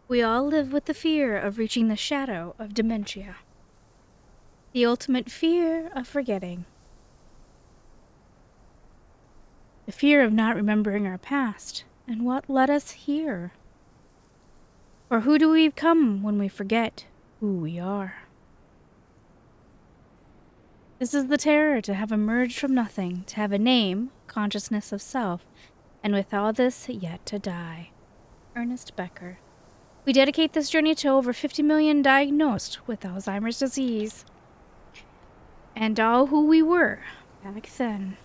We all live with the fear of reaching the shadow of dementia. The ultimate fear of forgetting. The fear of not remembering our past and what led us here. Or who do we become when we forget who we are? This is the terror to have emerged from nothing, to have a name, consciousness of self, and with all this yet to die. Ernest Becker. We dedicate this journey to over 50 million diagnosed with Alzheimer's disease. And all who we were back then.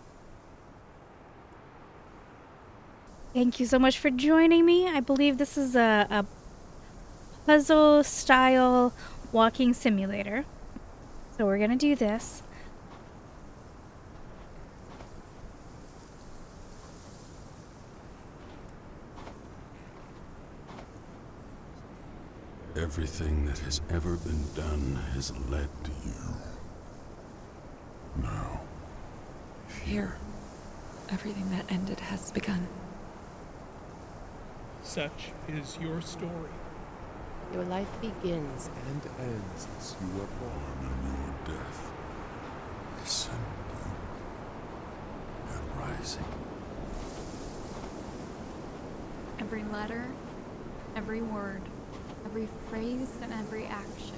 Thank you so much for joining me. I believe this is a puzzle-style walking simulator. So we're gonna do this. Everything that has ever been done has led to you. Now. Here, everything that ended has begun. Such is your story. Your life begins and ends as you were born. And your death. Descending and rising. Every letter, every word, every phrase, and every action.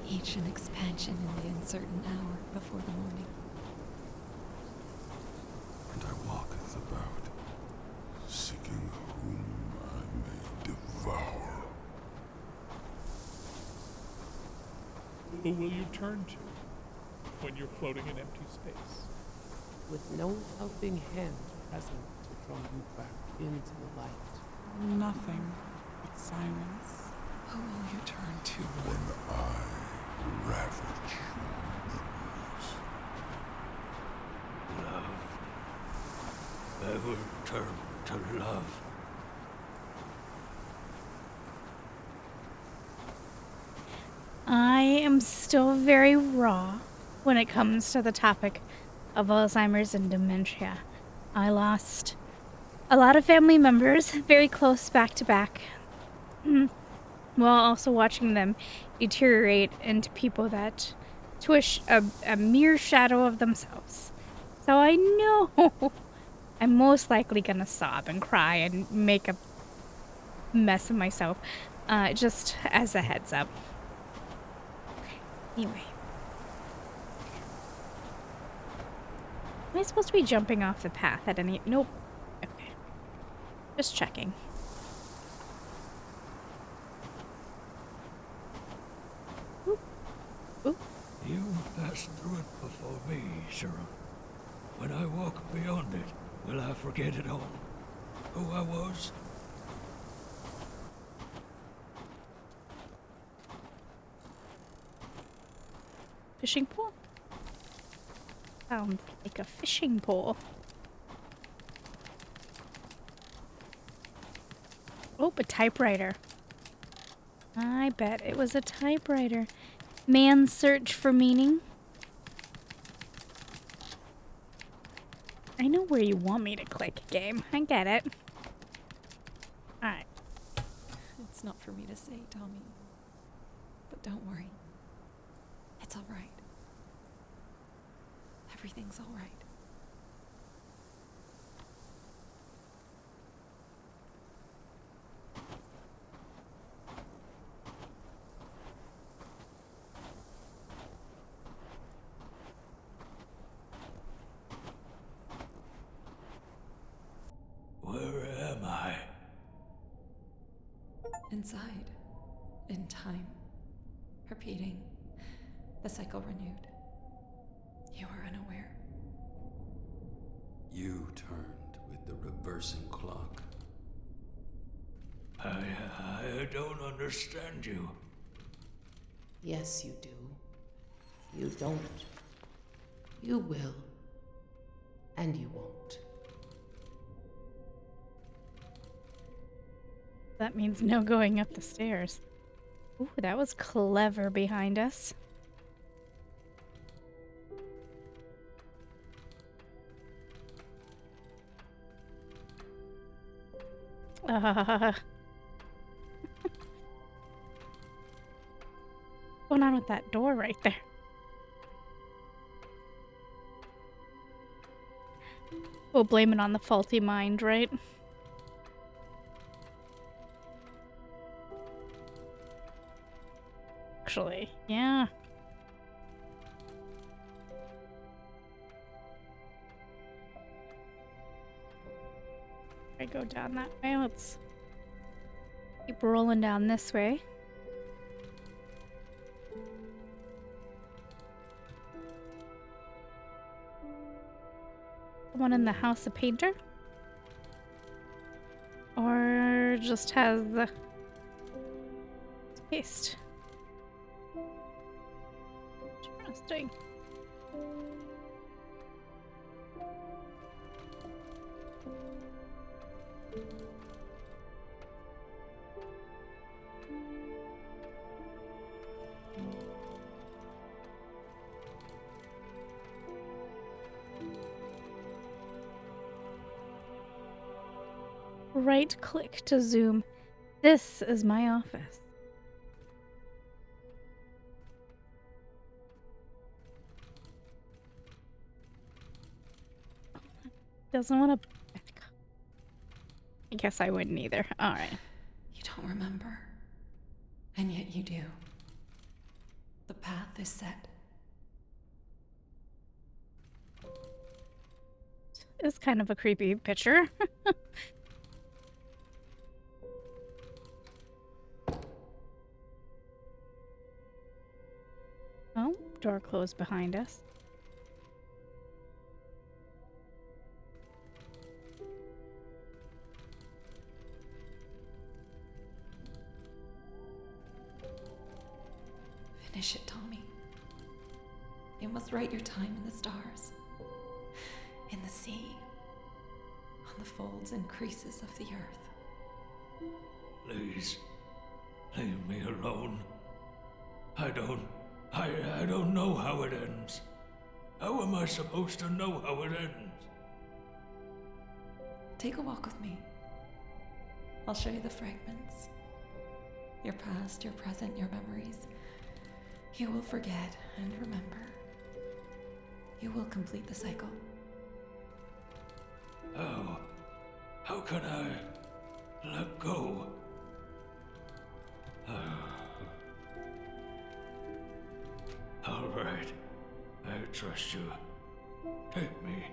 Each an expansion in the uncertain hour before the morning. And I walketh about, seeking whom I may devour. Who will you turn to when you're floating in empty space? with no helping hand present to draw you back into the light. Nothing but silence. Who will you turn to When I ravage your memories. Love. I will turn to love. I am still very raw when it comes to the topic of Alzheimer's and dementia. I lost a lot of family members very close back to back, while also watching them deteriorate into people that to a mere shadow of themselves. So I know I'm most likely gonna sob and cry and make a mess of myself, just as a heads up. Anyway. Am I supposed to be jumping off the path at any... Nope. Okay. Just checking. Oop. Oop. You passed through it before me, Sharon. When I walk beyond it, will I forget it all? Who I was? Fishing pole? Sounds like a fishing pole. Oh, a typewriter. I bet it was a typewriter. Man's search for meaning. I know where you want me to click, game. I get it. Alright. It's not for me to say, Tommy. But don't worry. It's all right. Everything's all right. Where am I? Inside. In time. Repeating. The cycle renewed. You were unaware. You turned with the reversing clock. I don't understand you. Yes, you do. You don't. You will. And you won't. That means no going up the stairs. Ooh, that was clever behind us. What's going on with that door right there? We'll blame it on the faulty mind, right? Actually, yeah. I go down that way. Let's keep rolling down this way. Someone in the house a painter? Or just has the taste? Interesting. Right click to zoom. This is my office. Doesn't want to back. I guess I wouldn't either. All right. You don't remember. And yet you do. The path is set. It's kind of a creepy picture. Oh, door closed behind us. Finish it, Tommy. You must write your time in the stars, in the sea, on the folds and creases of the earth. Please, leave me alone. I don't know how it ends. How am I supposed to know how it ends? Take a walk with me. I'll show you the fragments. Your past, your present, your memories. You will forget and remember. You will complete the cycle. How can I let go? All right, I trust you. Take me.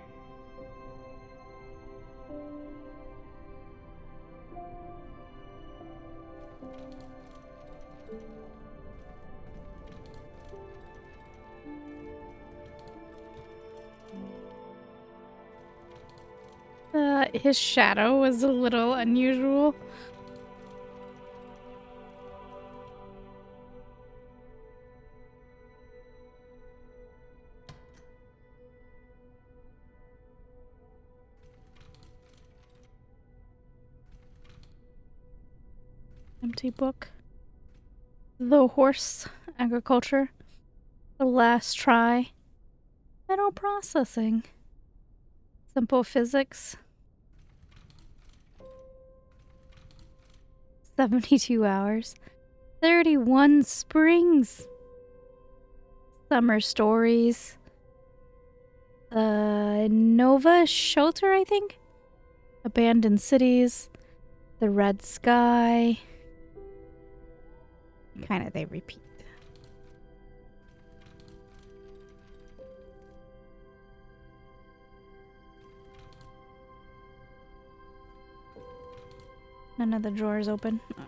His shadow was a little unusual. Empty book. The horse agriculture. The last try. Metal processing. Simple physics. 72 hours. 31 springs. Summer stories. Nova shelter, I think. Abandoned cities. The red sky. Kind of they repeat. None of the drawers open. Oh.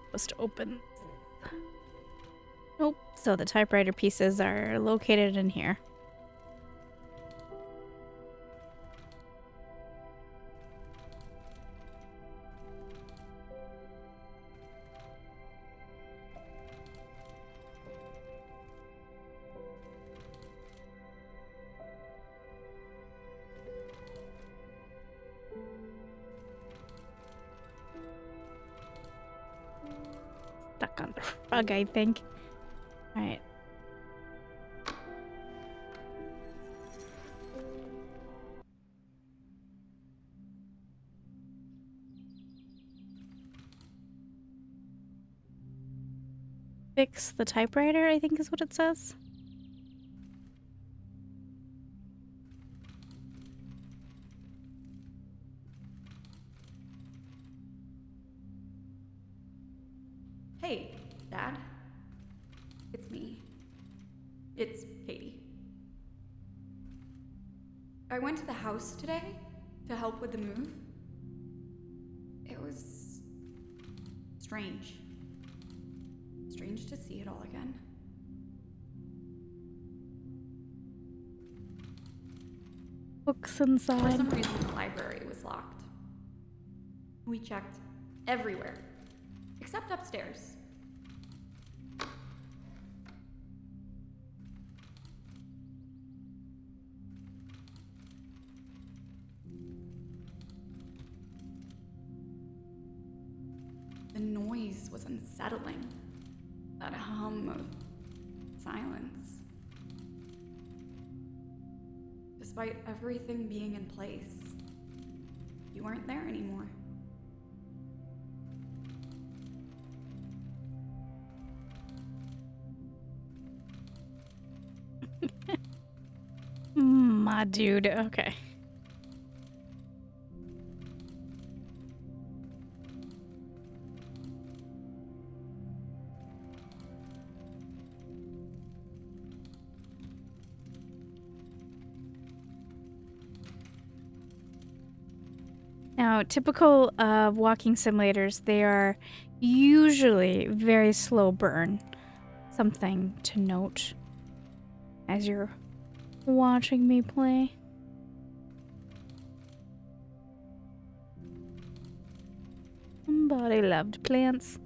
Supposed to open. Nope. So the typewriter pieces are located in here. Stuck on the rug, I think. Alright. Fix the typewriter, I think is what it says. Hey, Dad. It's me. It's Katie. I went to the house today to help with the move. It was strange. Strange to see it all again. Books For inside. some reason, the library was locked. We checked everywhere, except upstairs. The noise was unsettling. That hum of silence. Despite everything being in place, you weren't there anymore. My dude, okay. Now, typical of walking simulators, they are usually very slow burn. Something to note as you're watching me play. Somebody loved plants.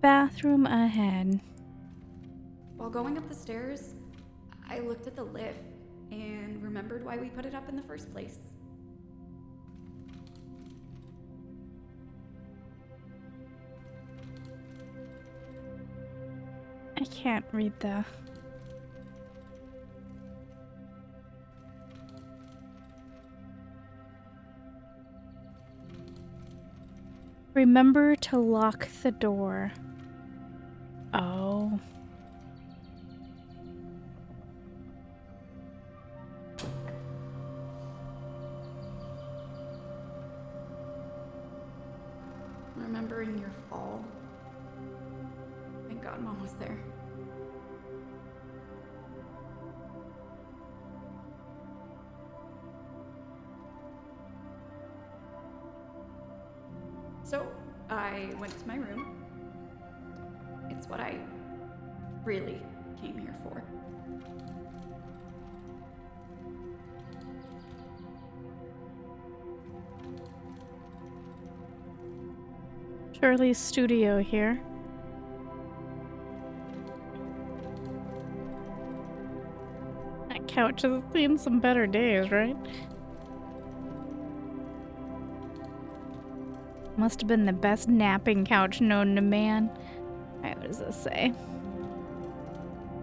Bathroom ahead. While going up the stairs, I looked at the lift and remembered why we put it up in the first place. I can't read the... Remember to lock the door. Oh. Remembering your fall. Thank God Mom was there. So, I went to my room. It's what I really came here for. Shirley's studio here. That couch has seen some better days, right? Must have been the best napping couch known to man. Alright, what does this say?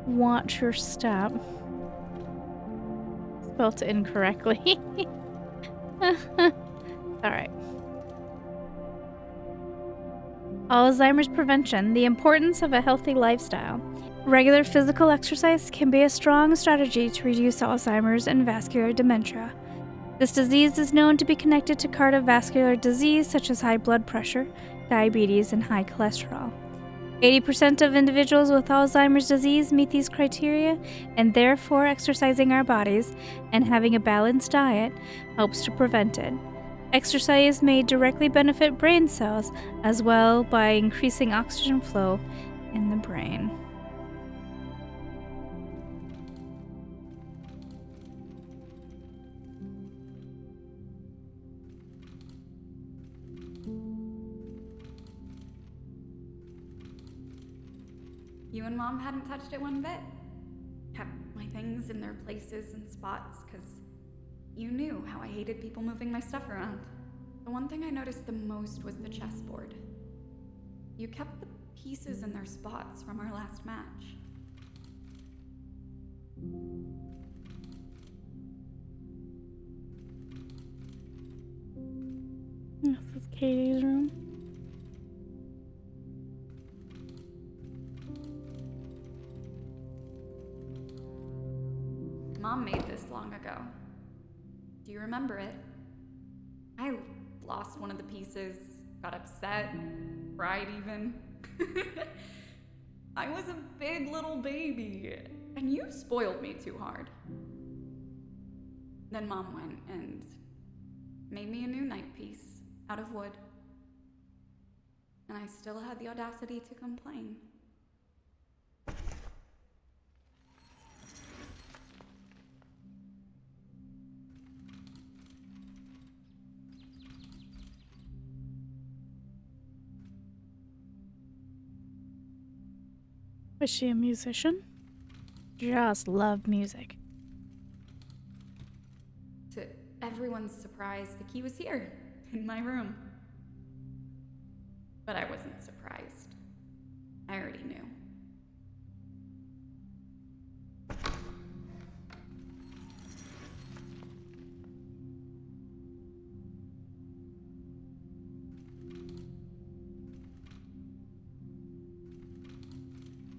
Watch your step. Spelled incorrectly. Alright. Alzheimer's prevention, the importance of a healthy lifestyle. Regular physical exercise can be a strong strategy to reduce Alzheimer's and vascular dementia. This disease is known to be connected to cardiovascular disease such as high blood pressure, diabetes, and high cholesterol. 80% of individuals with Alzheimer's disease meet these criteria, and therefore exercising our bodies and having a balanced diet helps to prevent it. Exercise may directly benefit brain cells as well by increasing oxygen flow in the brain. You and Mom hadn't touched it one bit. Kept my things in their places and spots, because you knew how I hated people moving my stuff around. The one thing I noticed the most was the chessboard. You kept the pieces in their spots from our last match. This is Katie's room. ago. Do you remember it? I lost one of the pieces, got upset, cried even. I was a big little baby, and you spoiled me too hard. Then Mom went and made me a new night piece out of wood. And I still had the audacity to complain. Was she a musician? Just loved music. To everyone's surprise, the key was here, in my room. But I wasn't surprised. I already knew.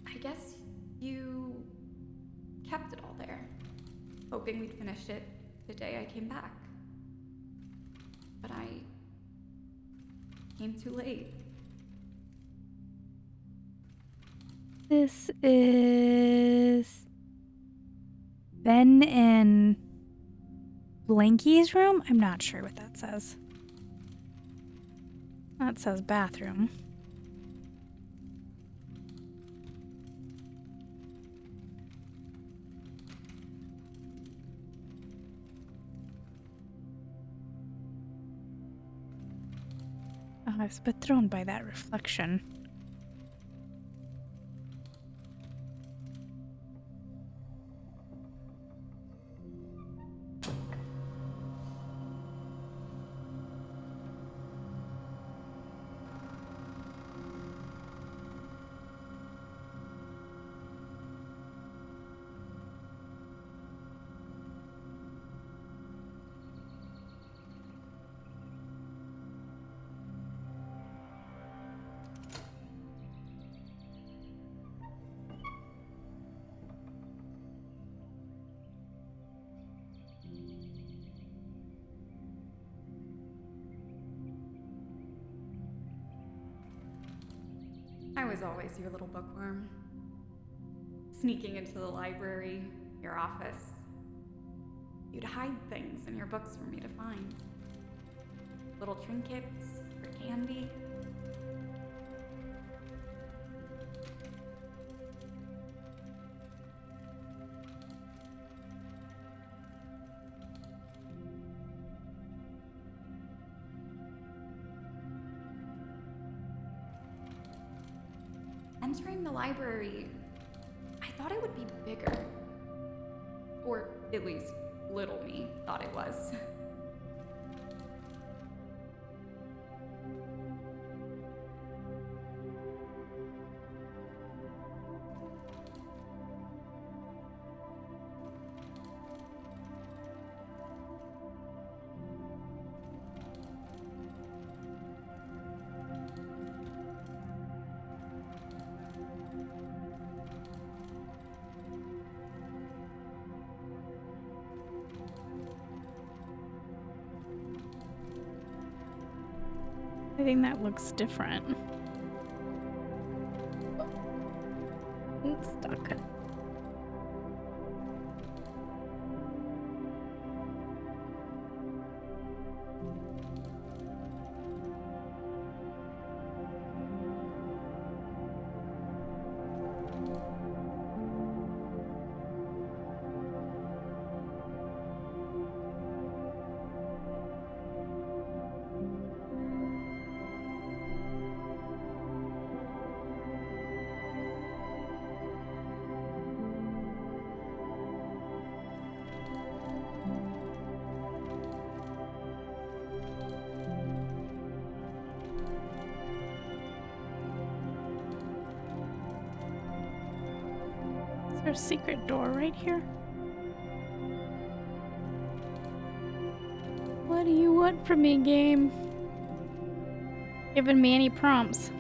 I guess you kept it all there, hoping we'd finish it the day I came back. But I came too late. This is Ben and Blanky's room? I'm not sure what that says. That says bathroom. Oh, I was a bit thrown by that reflection. I was always your little bookworm. Sneaking into the library, your office. You'd hide things in your books for me to find. Little trinkets for candy. Entering the library, I thought it would be bigger. Or at least little me thought it was. I think that looks different. It's stuck. Is there a secret door right here? What do you want from me, game? Giving me any prompts.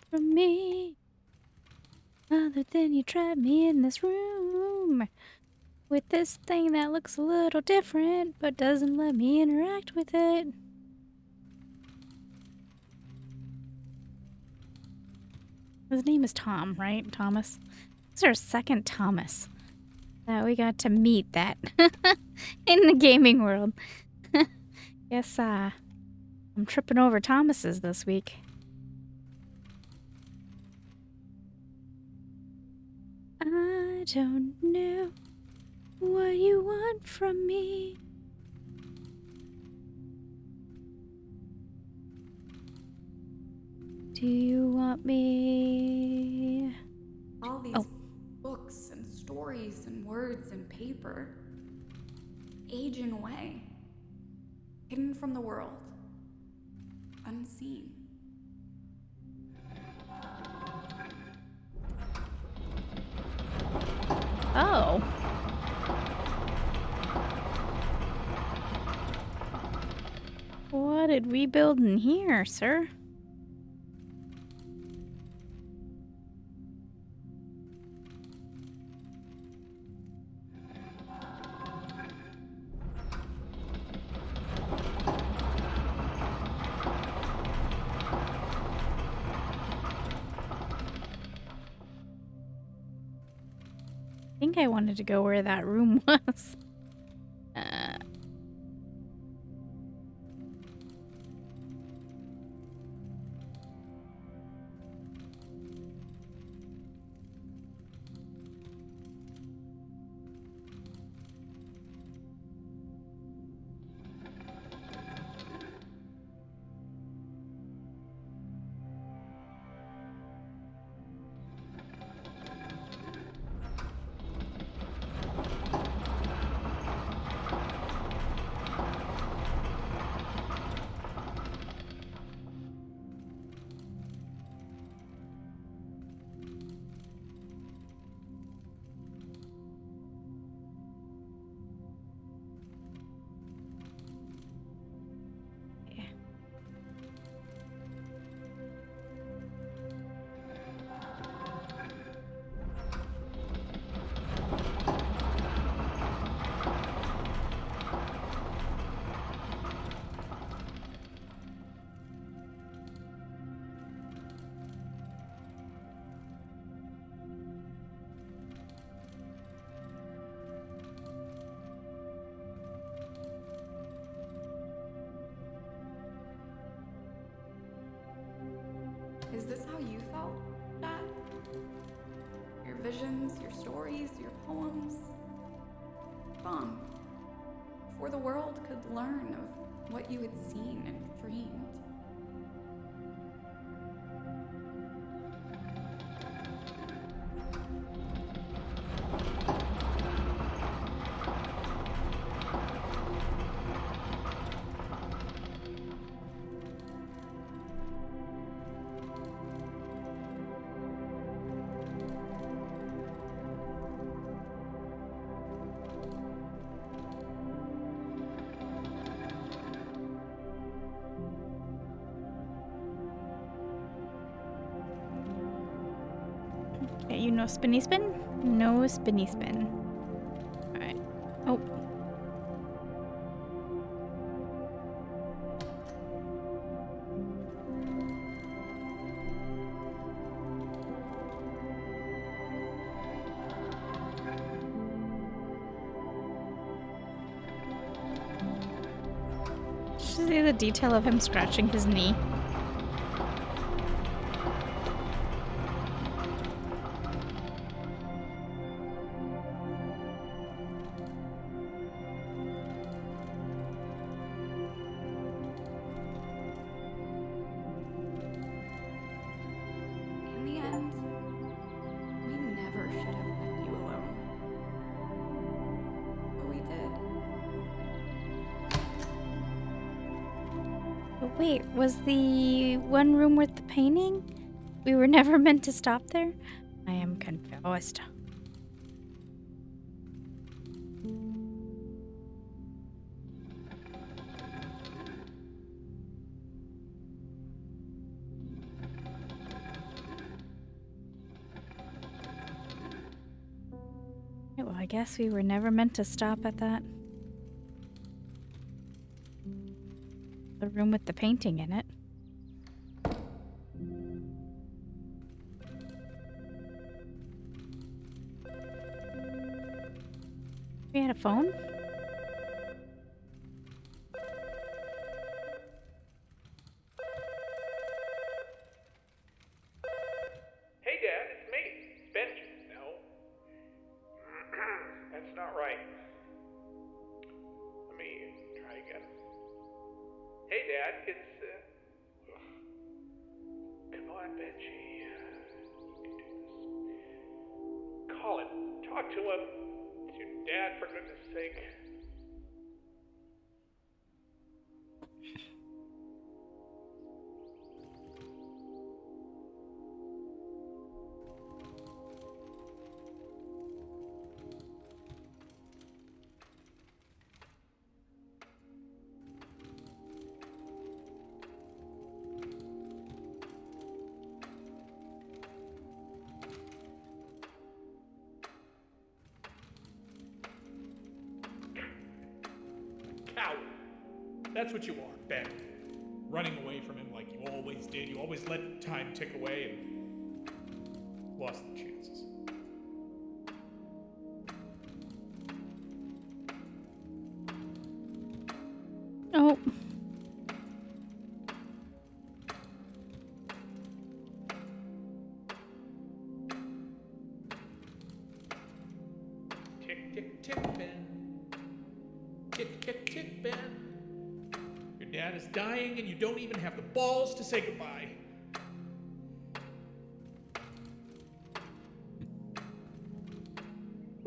from me? Other than you trapped me in this room with this thing that looks a little different but doesn't let me interact with it. His name is Tom, right? Thomas? It's our second Thomas that we got to meet that in the gaming world. Guess I'm tripping over Thomases this week. I don't know what you want from me. Do you want me? All these books and stories and words and paper aging away, hidden from the world, unseen. Oh. What did we build in here, sir? I think I wanted to go where that room was. Is this how you felt, Dad? Your visions, your stories, your poems? Gone. Before the world could learn of what you had seen and dreamed. Okay, you know spinny spin? No spinny spin. Alright. Oh. See the detail of him scratching his knee. In the end, we never should have left you alone. But we did. But wait, was the one room with the painting? We were never meant to stop there? I am confused. I guess we were never meant to stop at that. The room with the painting in it. We had a phone? Hey, Dad, it's me, Benji. No. That's not right. Let me try again. Hey, Dad, it's, Come on, Benji. You can do this. Call him. Talk to him. It's your dad, for goodness sake. Coward. That's what you are, Ben. Running away from him like you always did. You always let time tick away and lost the chances. Oh. Tick, tick, tick, Ben. Tick, tick, tick, Ben. Your dad is dying and you don't even have the balls to say goodbye.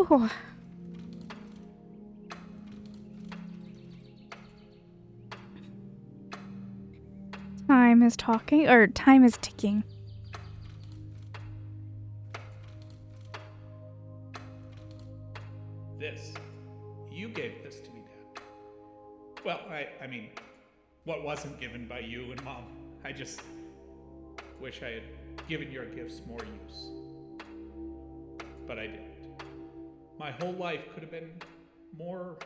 Ooh. Time is talking, or time is ticking. This. You gave this to me, Dad. Well, I mean, what wasn't given by you and Mom. I just wish I had given your gifts more use. But I didn't. My whole life could have been more...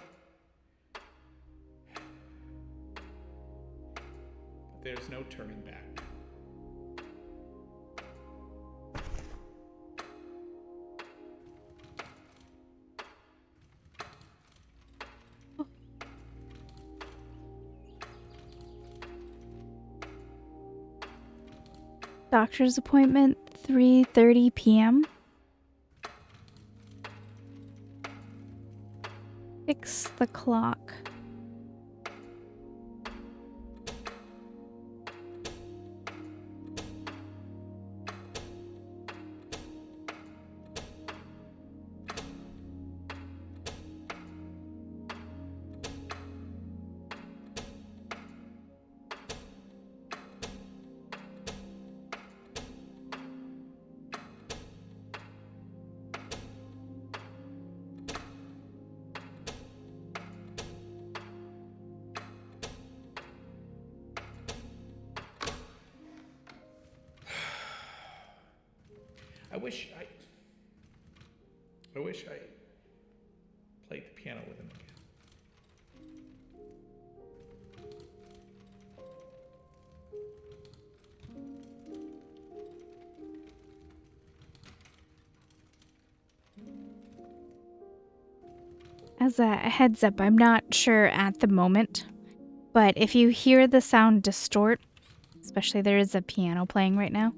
But there's no turning back. Doctor's appointment, 3:30 p.m. Fix the clock. I wish I played the piano with him again. As a heads up, I'm not sure at the moment, but if you hear the sound distort, especially there is a piano playing right now,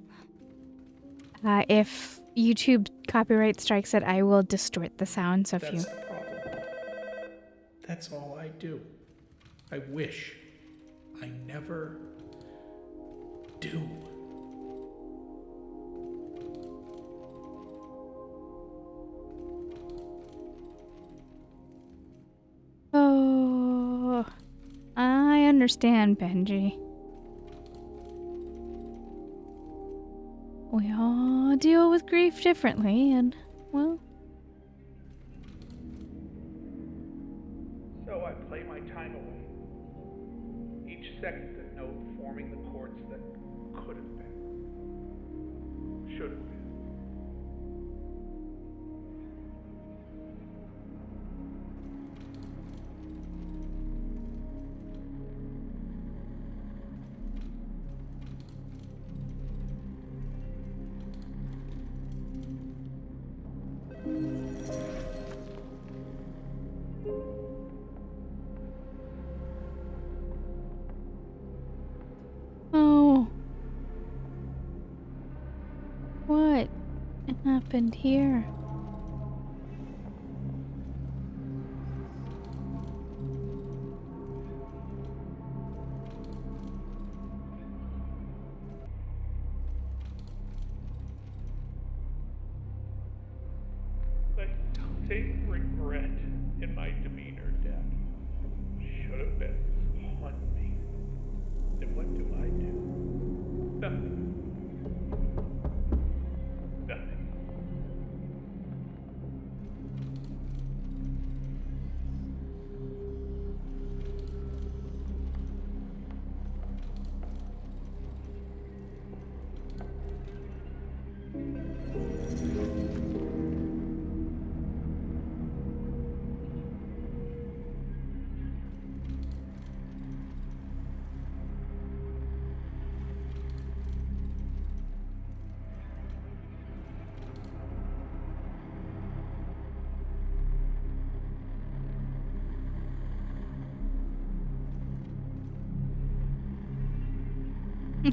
if YouTube copyright strikes it, I will distort the sound. So if That's the problem. That's all I do. I wish. I never do. Oh, I understand, Benji. We all deal with grief differently, and, well... So I play my time away. Each second a note forming the chords that could have been. Should have been. What happened here? I don't take regret in my demeanor, Dad. Should have been on me. And what do? Nothing. Nothing.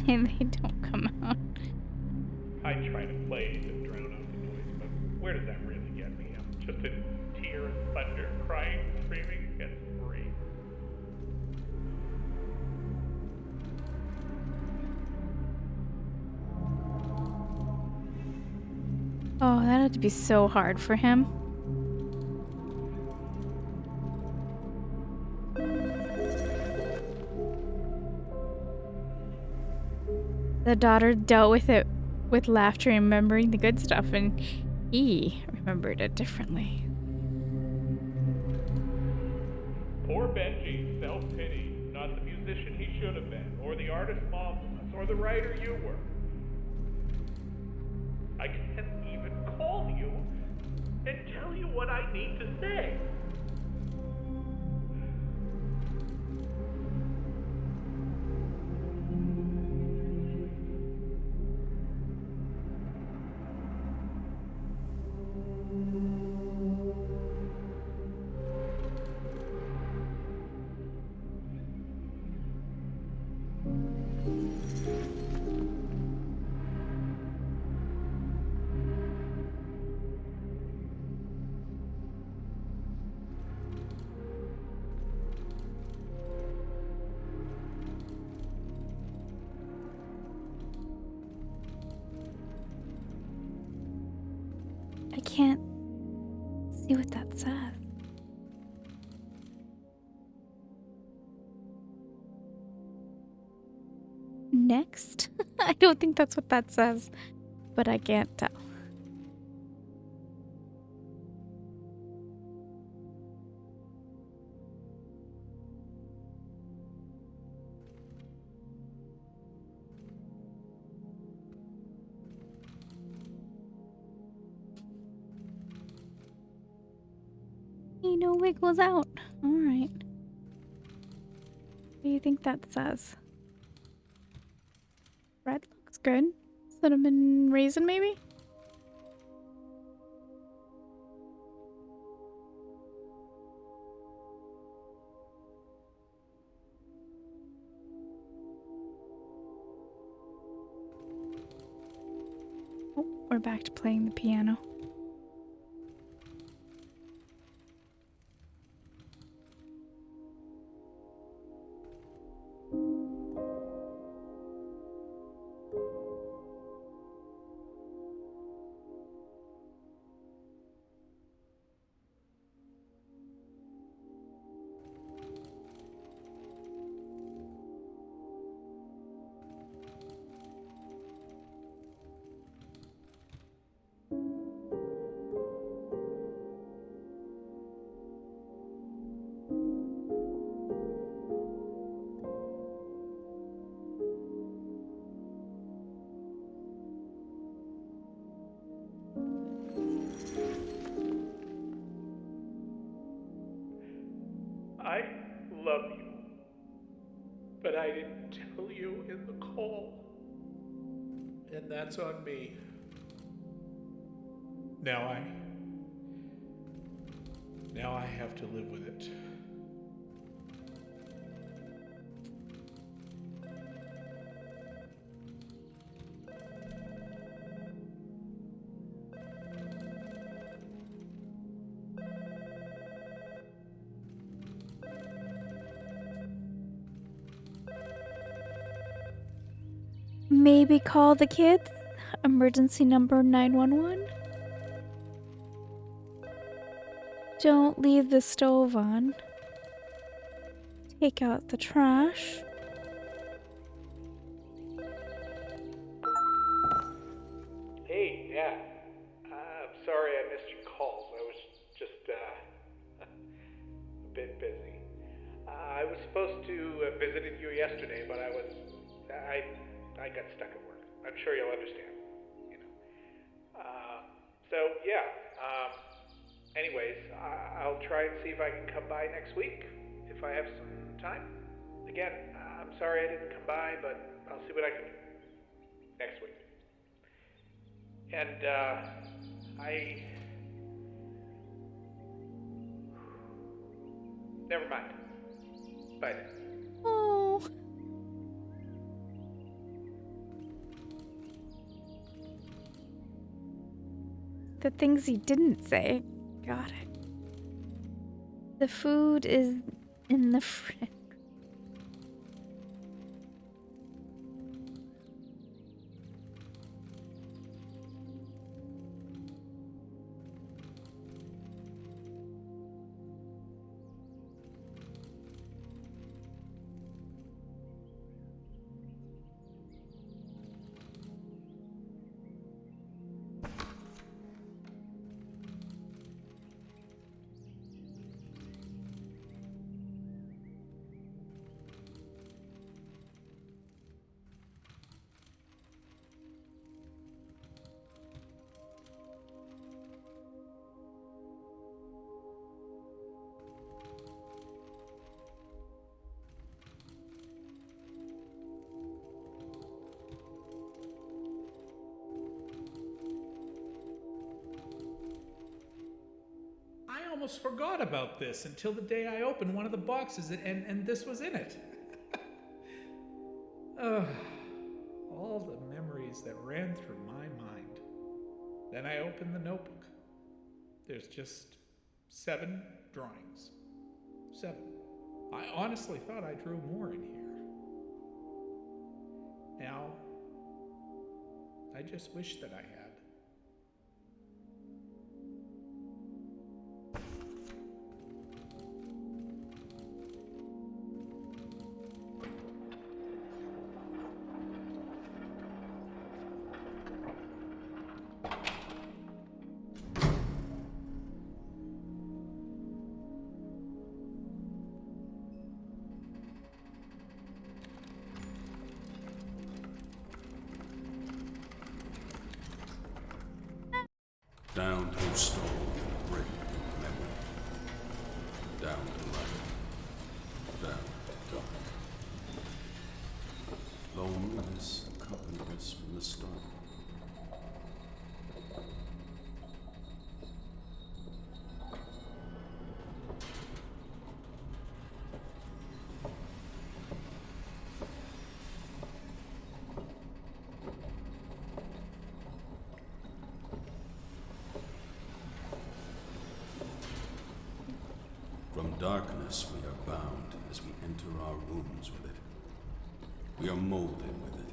And they don't come out. I try to play to drown out the noise, but where does that really get me? I'm just a tear and thunder, crying, screaming against free. Oh, that had to be so hard for him. The daughter dealt with it with laughter, remembering the good stuff, and he remembered it differently. Poor Benji, self-pity, not the musician he should have been, or the artist Mom was, or the writer you were. I can't even call you and tell you what I need to say. I can't see what that says. Next? I don't think that's what that says, but I can't tell. No wiggles out. Alright. What do you think that says? Red looks good. Cinnamon raisin, maybe? Oh, we're back to playing the piano. I love you, but I didn't tell you in the call, and that's on me. Now I have to live with it. Maybe call the kids? Emergency number 911? Don't leave the stove on. Take out the trash. Hey, Dad. I'm sorry I missed your calls. I was just, a bit busy. I was supposed to have visited you yesterday, but I got stuck at work. I'm sure you'll understand, you know. So, yeah, anyways, I'll try and see if I can come by next week, if I have some time. Again, I'm sorry I didn't come by, but I'll see what I can do next week. And, never mind. Bye then. Oh. The things he didn't say. Got it. The food is in the fridge. I almost forgot about this until the day I opened one of the boxes and this was in it. All the memories that ran through my mind. Then I opened the notebook. There's just 7 drawings. 7. I honestly thought I drew more in here. Now, I just wish that I had. Down through stone and brick and memory. Down to light. Down to dark. Loneliness accompanied us from the start. From darkness we are bound as we enter our rooms with it. We are molded with it.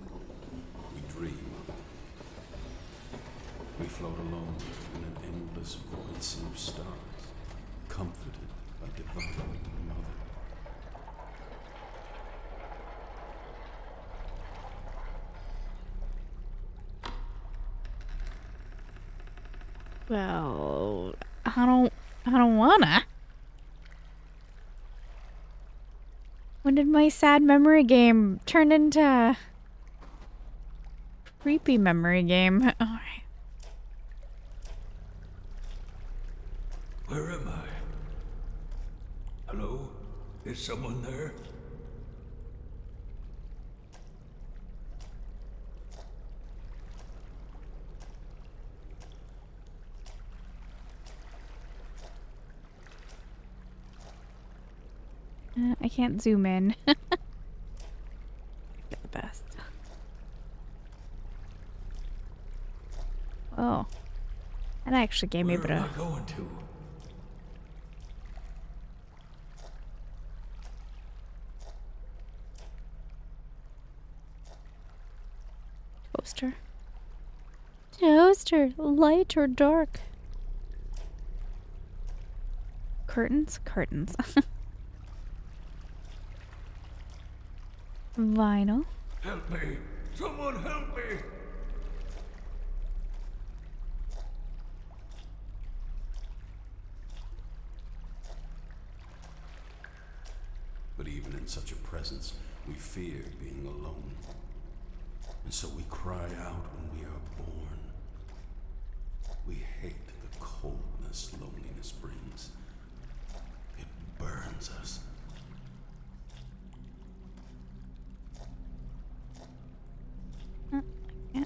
We dream of it. We float alone in an endless void sea of stars, comforted by divine mother. Well, I don't wanna. When did my sad memory game turn into creepy memory game? Alright. Where am I? Hello? Is someone there? I can't zoom in. Get the best. Oh. That actually gave me a bit Where am of... I going to? Toaster. Toaster. Light or dark? Curtains? Curtains. Vinyl. Help me! Someone help me! But even in such a presence, we fear being alone. And so we cry out when we are born. We hate the coldness loneliness brings. It burns us. Yeah.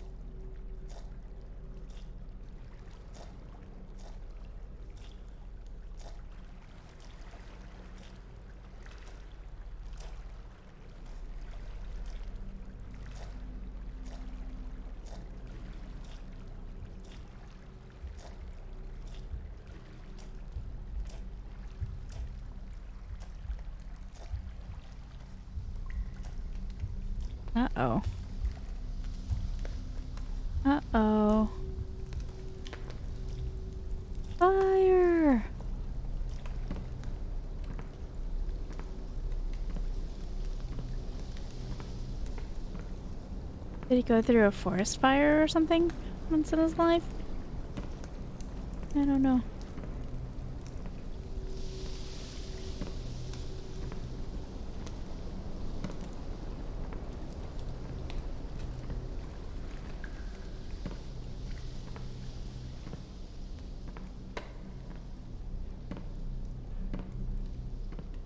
Uh-oh. Uh-oh. Fire! Did he go through a forest fire or something once in his life? I don't know.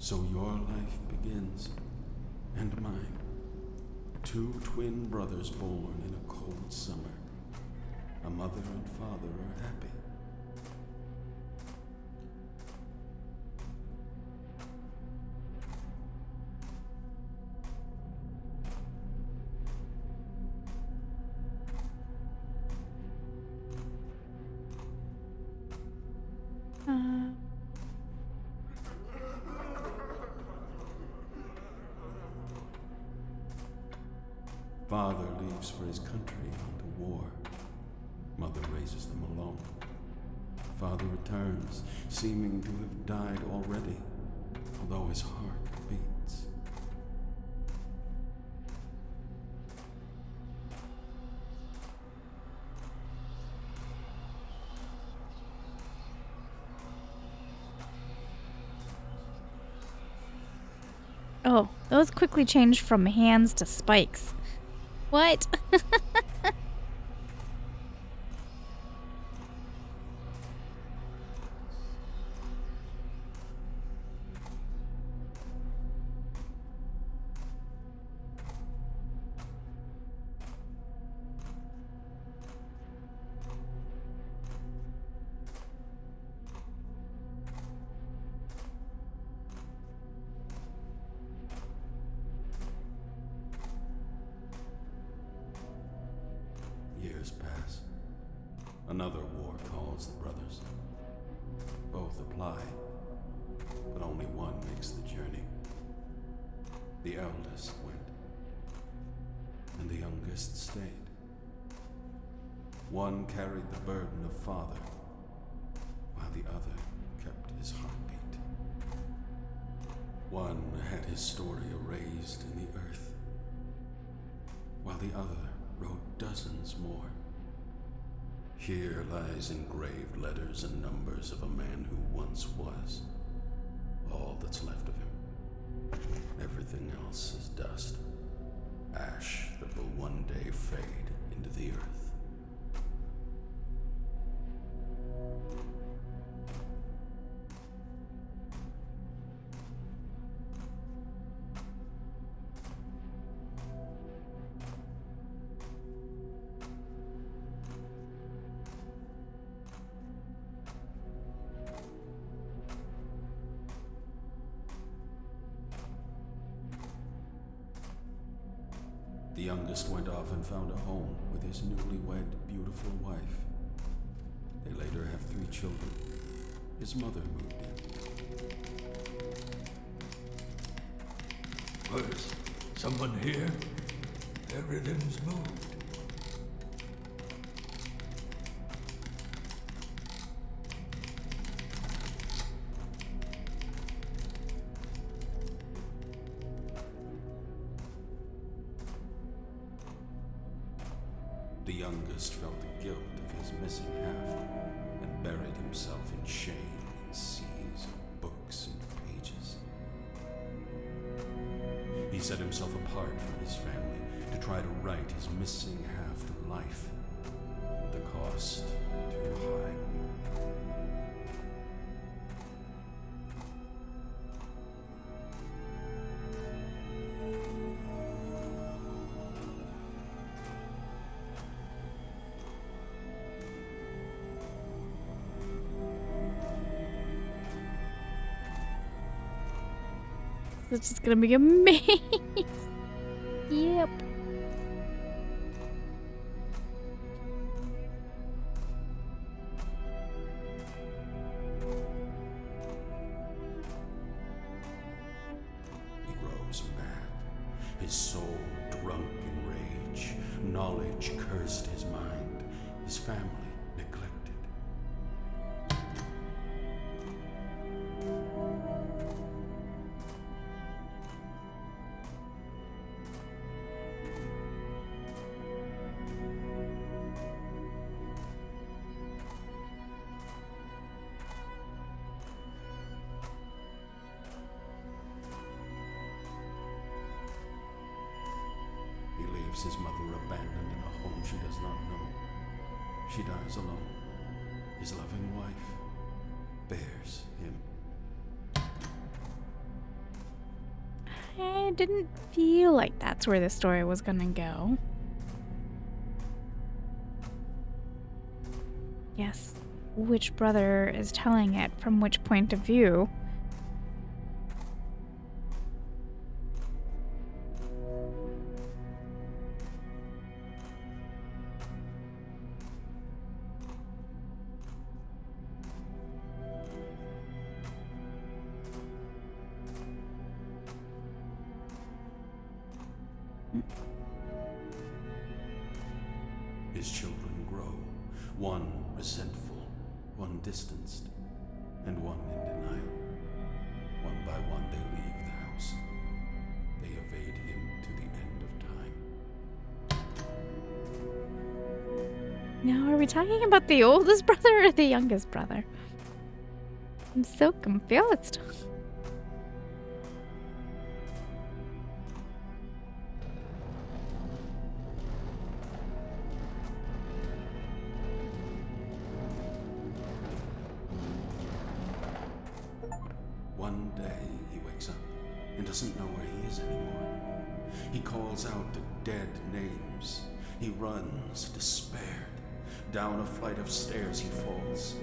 So your life begins, and mine. Two twin brothers born in a cold summer. A mother and father are happy. Father leaves for his country into war. Mother raises them alone. Father returns, seeming to have died already, although his heart beats. Oh, those quickly changed from hands to spikes. What? Years pass. Another war calls the brothers. Both apply, but only one makes the journey. The eldest went, and the youngest stayed. One carried the burden of father, while the other kept his heartbeat. One had his story erased in the earth, while the other wrote dozens more. Here lies engraved letters and numbers of a man who once was. All that's left of him. Everything else is dust. Ash that will one day fade into the earth. The youngest went off and found a home with his newlywed, beautiful wife. They later have 3 children. His mother moved in. Was someone here? Everything's moved. The youngest felt the guilt of his missing half and buried himself in shame in seas of books and pages. He set himself apart from his family to try to right his missing half to life, but the cost too high. This is gonna be a maze. Yep. He grows mad, his soul drunk in rage. Knowledge cursed his mind, his family neglected. He leaves his mother abandoned in a home she does not know. She dies alone. His loving wife bears him. I didn't feel like that's where the story was gonna go. Yes, which brother is telling it from which point of view? His children grow, one resentful, one distanced, and one in denial. One by one they leave the house. They evade him to the end of time. Now, are we talking about the oldest brother or the youngest brother? I'm so confused. One day he wakes up and doesn't know where he is anymore. He calls out the dead names. He runs, despaired. Down a flight of stairs he falls.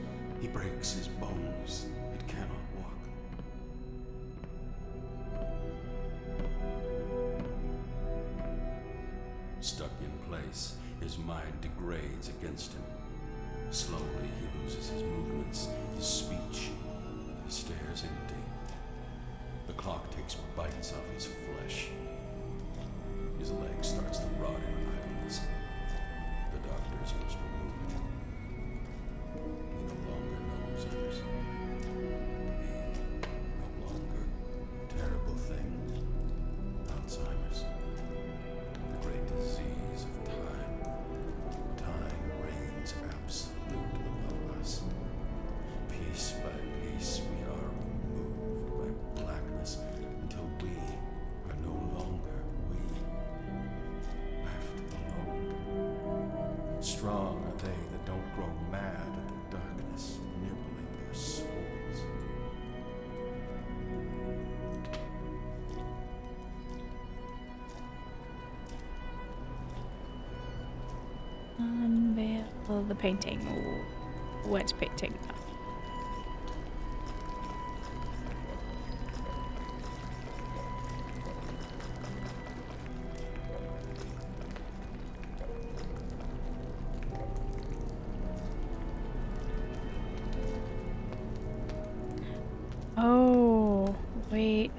He breaks his bones and cannot walk. Stuck in place, his mind degrades against him. Slowly he loses his movements, his speech. He stares empty. The clock takes bites off his flesh. His leg starts to rot in idleness. The doctors must remove it. He no longer knows others. He no longer. Terrible thing. Alzheimer's. The great disease of time. Time reigns absolute above us. Piece by piece we are removed by blackness until we are no longer we. Left alone. Strong are they that don't grow mad at the darkness nibbling their souls. Unveil the painting. What painting? Oh, wait.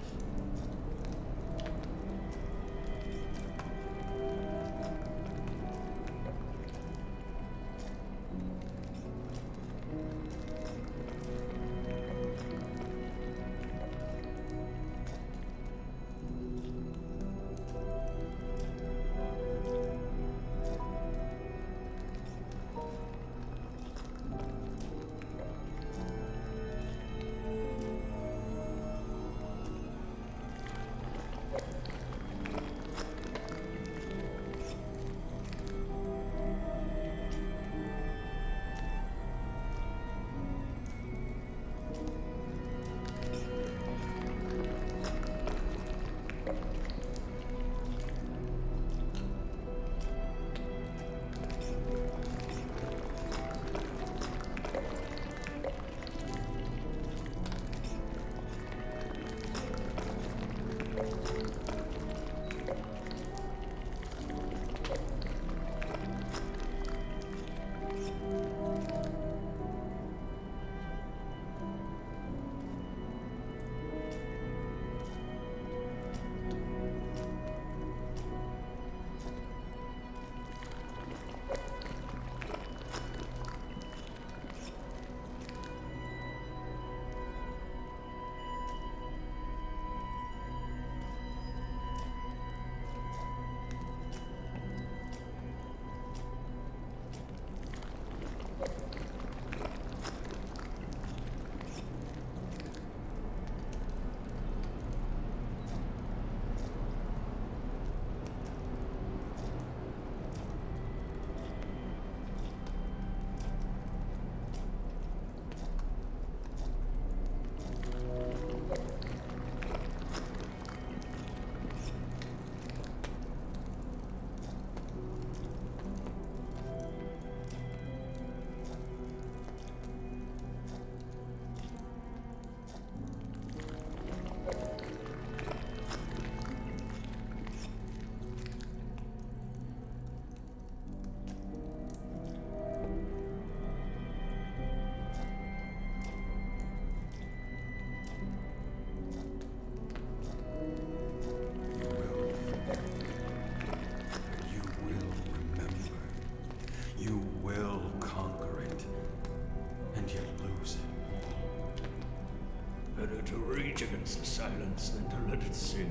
against the silence than to let it sing.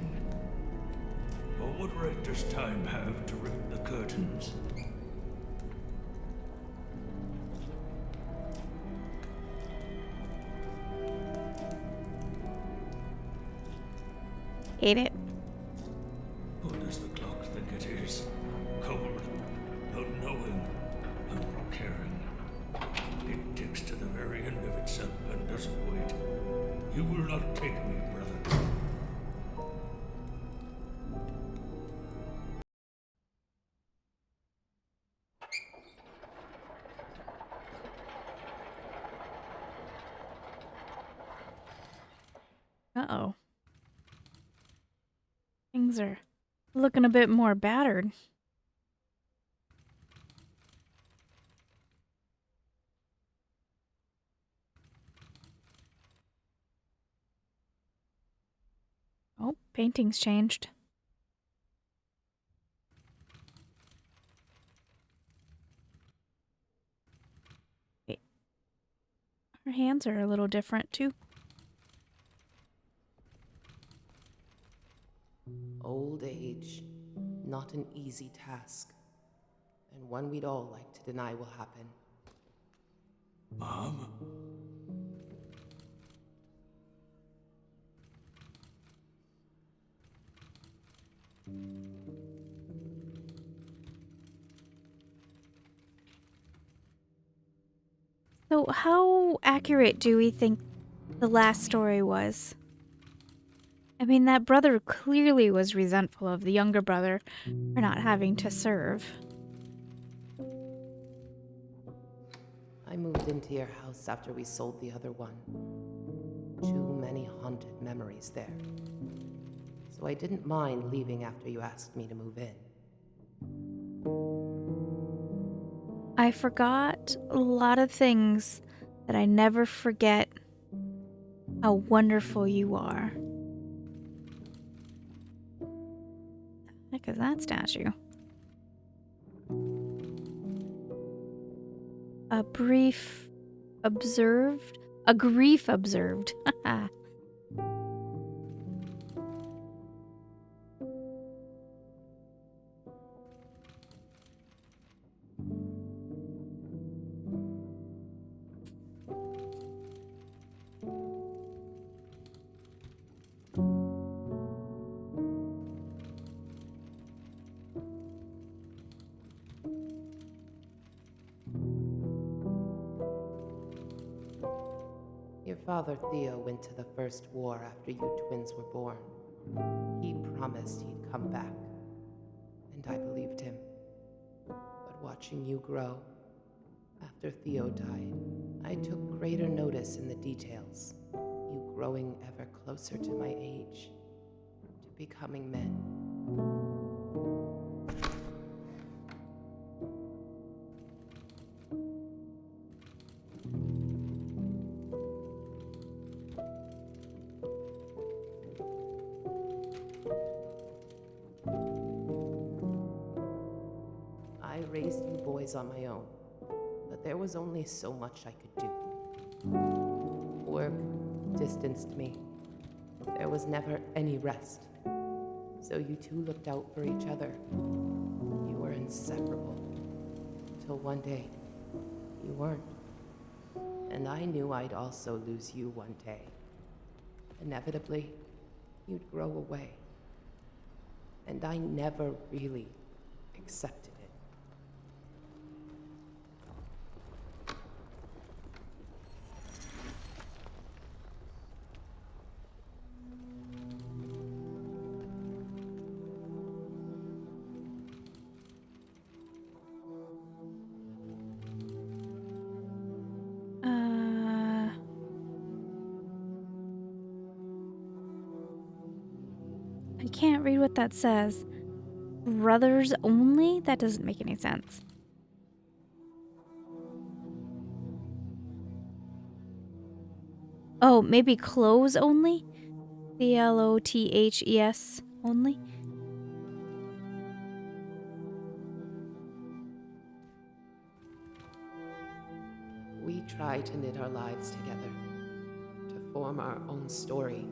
Or what right does time have to rip the curtains? Hate it. Who does the clock think it is? Cold, unknowing, uncaring. It ticks to the very end of itself and doesn't wait. You will not take me, brother. Uh-oh. Things are looking a bit more battered. Oh, painting's changed. Wait. Her hands are a little different, too. Old age, not an easy task, and one we'd all like to deny will happen. Mom? So how accurate do we think the last story was? I mean, that brother clearly was resentful of the younger brother for not having to serve. I moved into your house after we sold the other one. Too many haunted memories there. So I didn't mind leaving after you asked me to move in. I forgot a lot of things that I never forget how wonderful you are. What the heck is that statue? A grief observed. Your father Theo went to the first war after you twins were born. He promised he'd come back, and I believed him. But watching you grow, after Theo died, I took greater notice in the details. You growing ever closer to my age, to becoming men. I raised you boys on my own, but there was only so much I could do. Work distanced me. There was never any rest. So you two looked out for each other. You were inseparable. Till one day, you weren't. And I knew I'd also lose you one day. Inevitably, you'd grow away. And I never really accepted it. I can't read what that says. Brothers only? That doesn't make any sense. Oh, maybe clothes only? CLOTHES only? We try to knit our lives together, to form our own story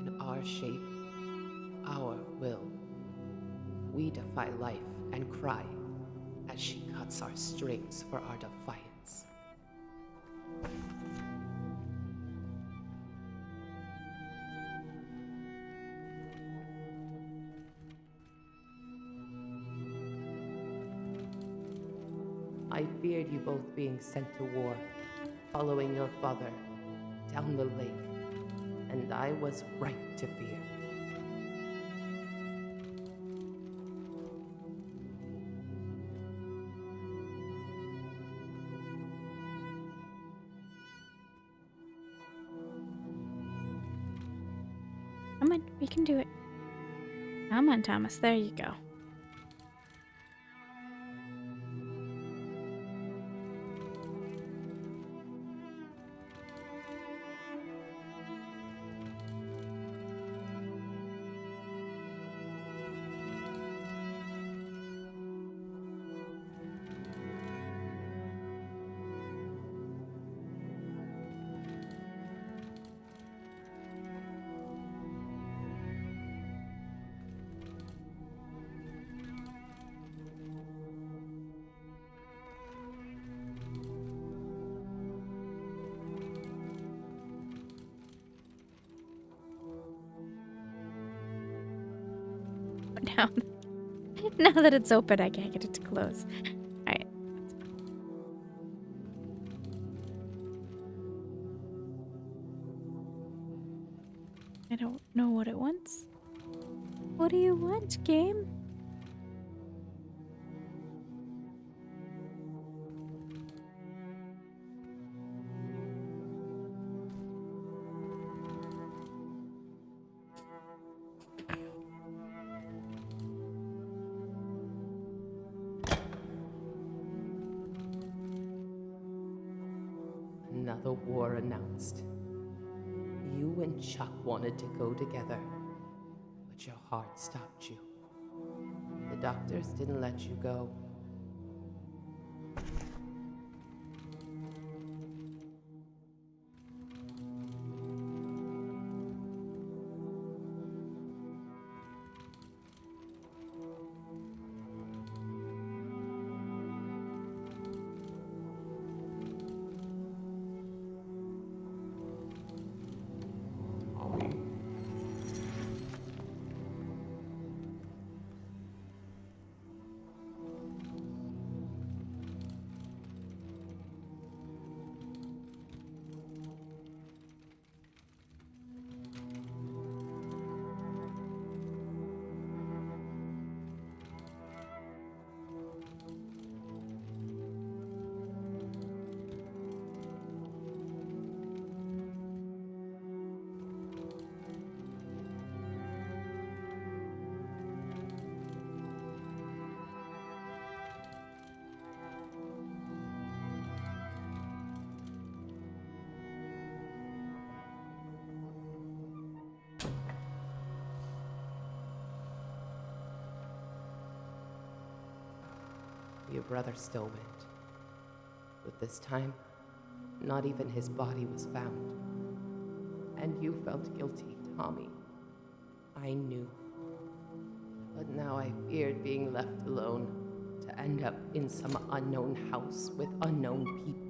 in our shape, our will. We defy life and cry as she cuts our strings for our defiance. I feared you both being sent to war, following your father down the lake, and I was right to fear. Come on, we can do it. Come on, Thomas. There you go. Down. Now that it's open, I can't get it to close. Alright. I don't know what it wants. What do you want, game? Another war announced. You and Chuck wanted to go together, but your heart stopped you. The doctors didn't let you go. Your brother still went. But this time, not even his body was found. And you felt guilty, Tommy. I knew. But now I feared being left alone, to end up in some unknown house with unknown people.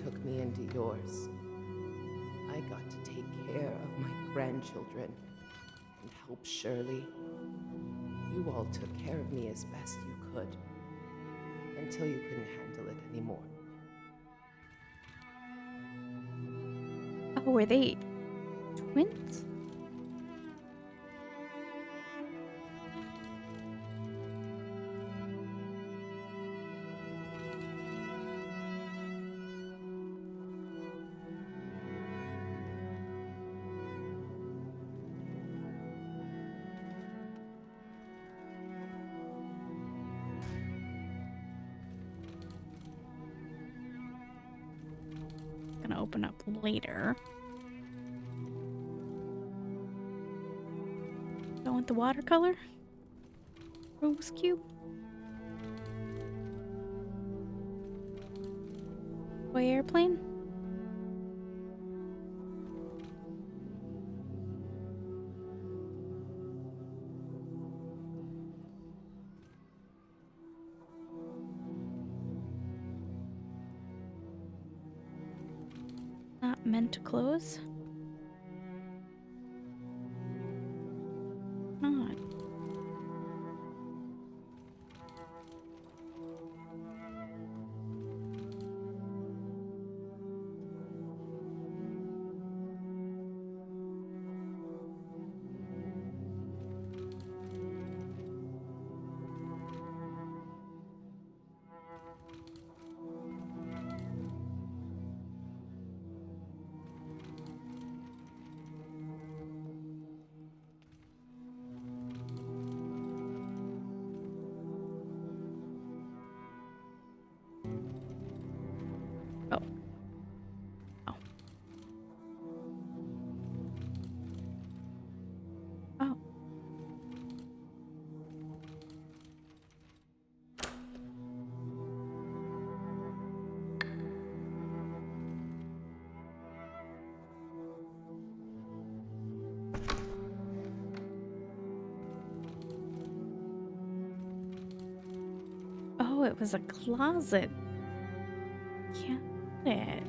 took me into yours. I got to take care of my grandchildren and help Shirley. You all took care of me as best you could, until you couldn't handle it anymore. Oh, were they twins? Gonna open up later. Going with the watercolor? Rose cube? Toy airplane? Not meant to close. Not. Oh. Oh. Oh. Oh, it was a closet. Can't get it.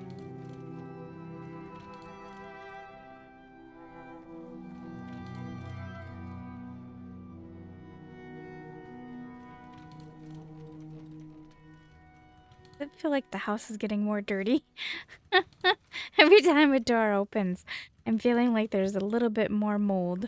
I feel like the house is getting more dirty. Every time a door opens, I'm feeling like there's a little bit more mold.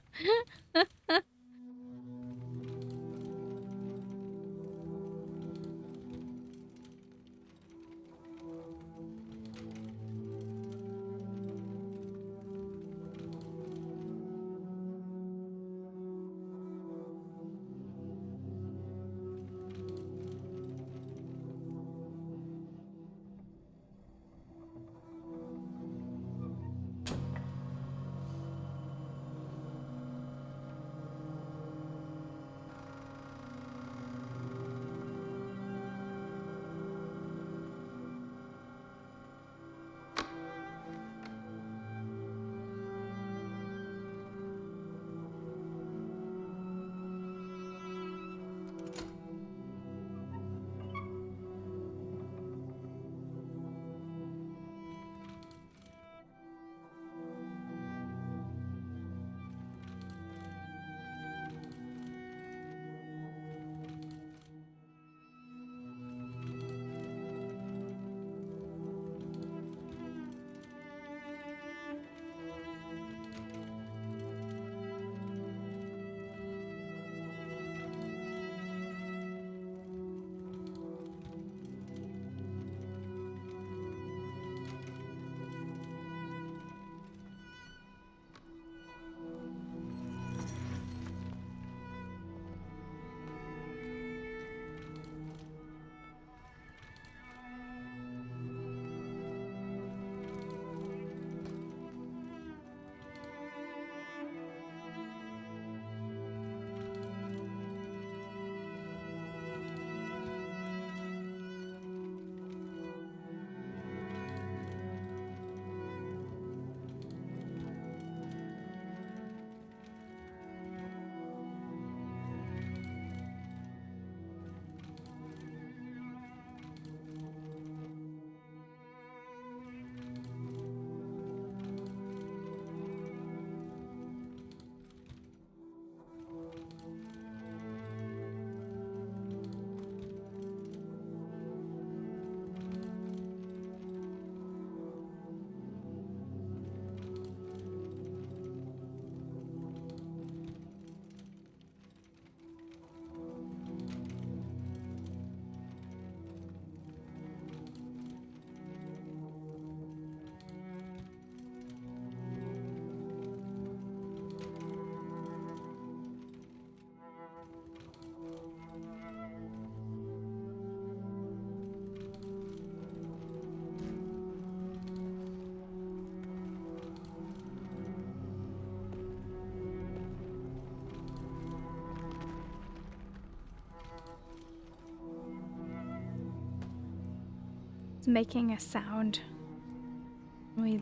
It's making a sound. When we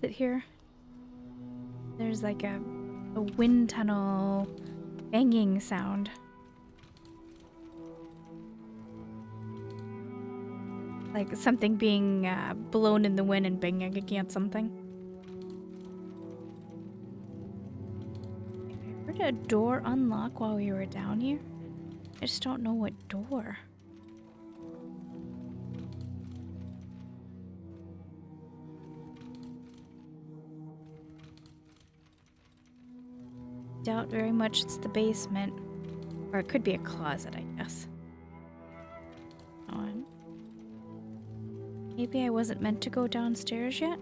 sit here, there's like a wind tunnel banging sound. Like something being blown in the wind and banging against something. I heard a door unlock while we were down here. I just don't know what door. Doubt very much it's the basement. Or it could be a closet, I guess. On. Maybe I wasn't meant to go downstairs yet?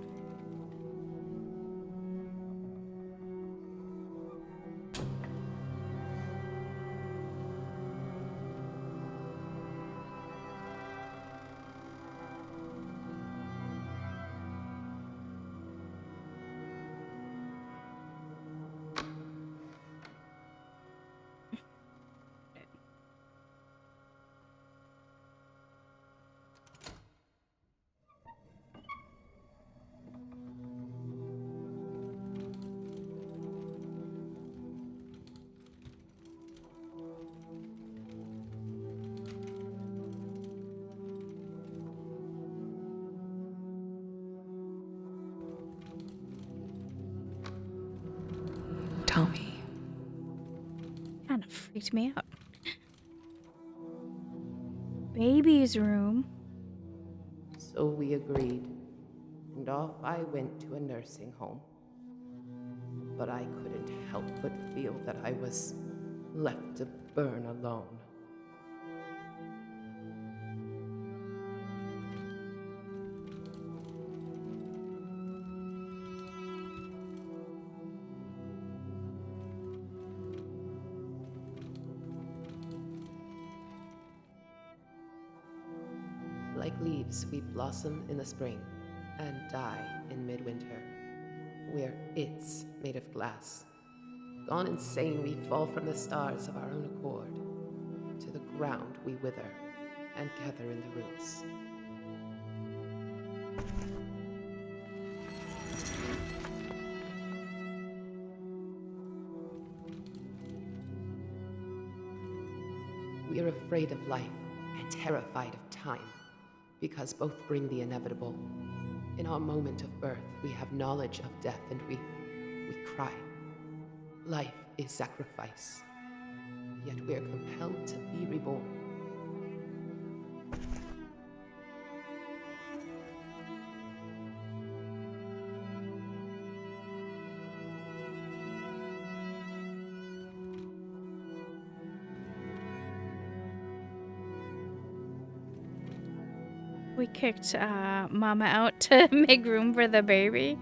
Tommy. Kind of freaked me out. Baby's room. So we agreed, and off I went to a nursing home. But I couldn't help but feel that I was left to burn alone. Like leaves, we blossom in the spring and die in midwinter. We're its made of glass. Gone insane, we fall from the stars of our own accord. To the ground we wither and gather in the roots. We are afraid of life and terrified of time, because both bring the inevitable. In our moment of birth, we have knowledge of death and we cry. Life is sacrifice, yet we are compelled to be reborn. We kicked Mama out to make room for the baby.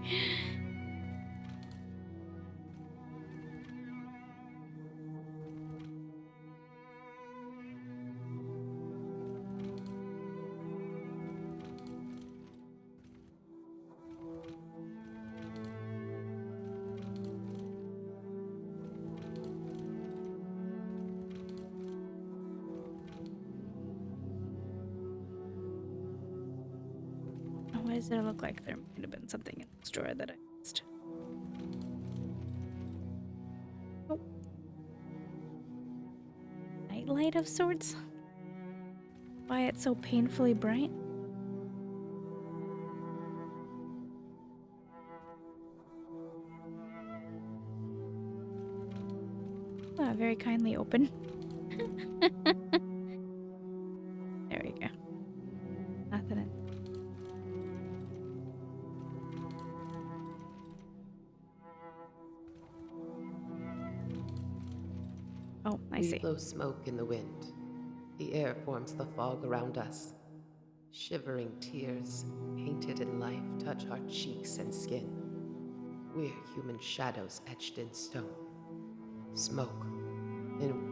Why does it look like there might have been something in this drawer that I missed? Oh. Nightlight of sorts? Why it's so painfully bright? Oh, very kindly open. There we go. Nothing in. Oh, I see. We blow smoke in the wind. The air forms the fog around us. Shivering tears, painted in life, touch our cheeks and skin. We're human shadows etched in stone. Smoke. In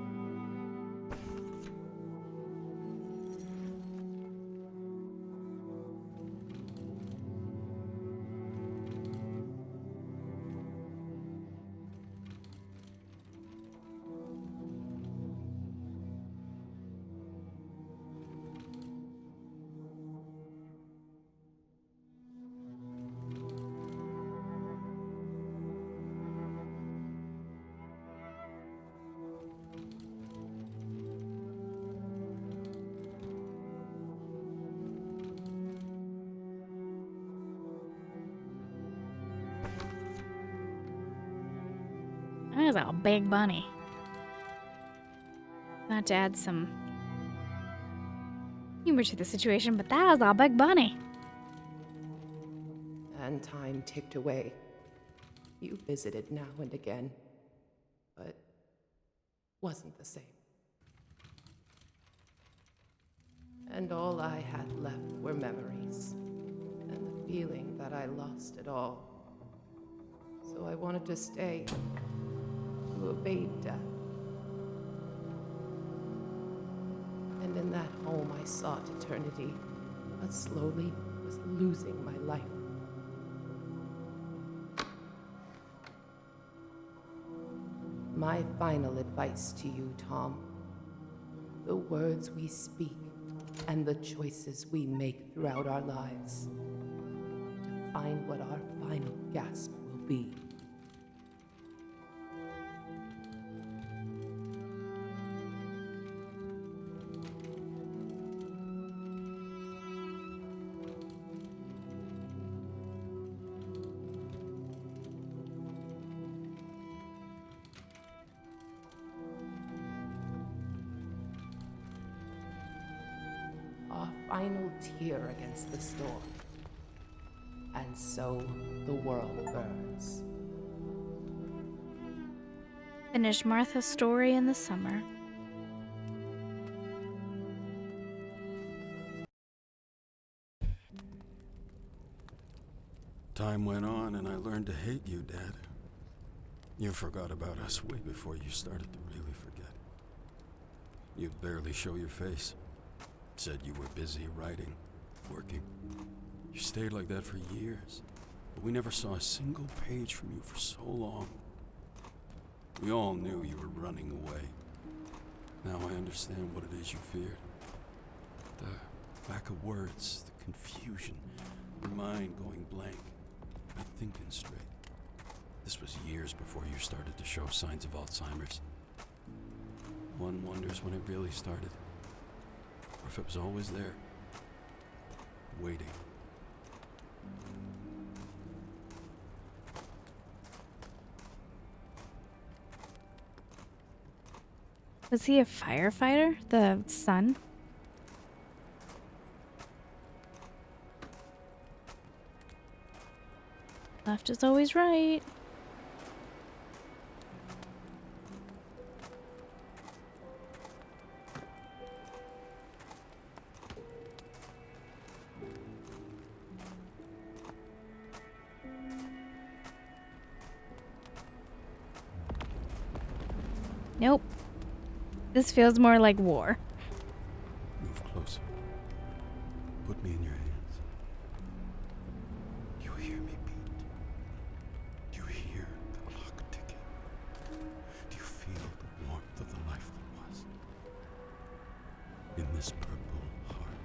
That is a big bunny. Not to add some humor to the situation, but that is a big bunny. And time ticked away. You visited now and again, but wasn't the same. And all I had left were memories, and the feeling that I lost it all. So I wanted to stay, to evade death. And in that home I sought eternity, but slowly was losing my life. My final advice to you, Tom. The words we speak and the choices we make throughout our lives define what our final gasp will be. Our final tear against the storm. And so the world burns. Finish Martha's story in the summer. Time went on and I learned to hate you, Dad. You forgot about us way before you started to really forget. You'd barely show your face. Said you were busy writing, working. You stayed like that for years, but we never saw a single page from you for so long. We all knew you were running away. Now I understand what it is you feared. The lack of words, the confusion, your mind going blank, not thinking straight. This was years before you started to show signs of Alzheimer's. One wonders when it really started. Or if it was always there, waiting. Was he a firefighter? The son? Left is always right. Nope. This feels more like war. Move closer. Put me in your hands. Do you hear me beat? Do you hear the clock ticking? Do you feel the warmth of the life that was? In this purple heart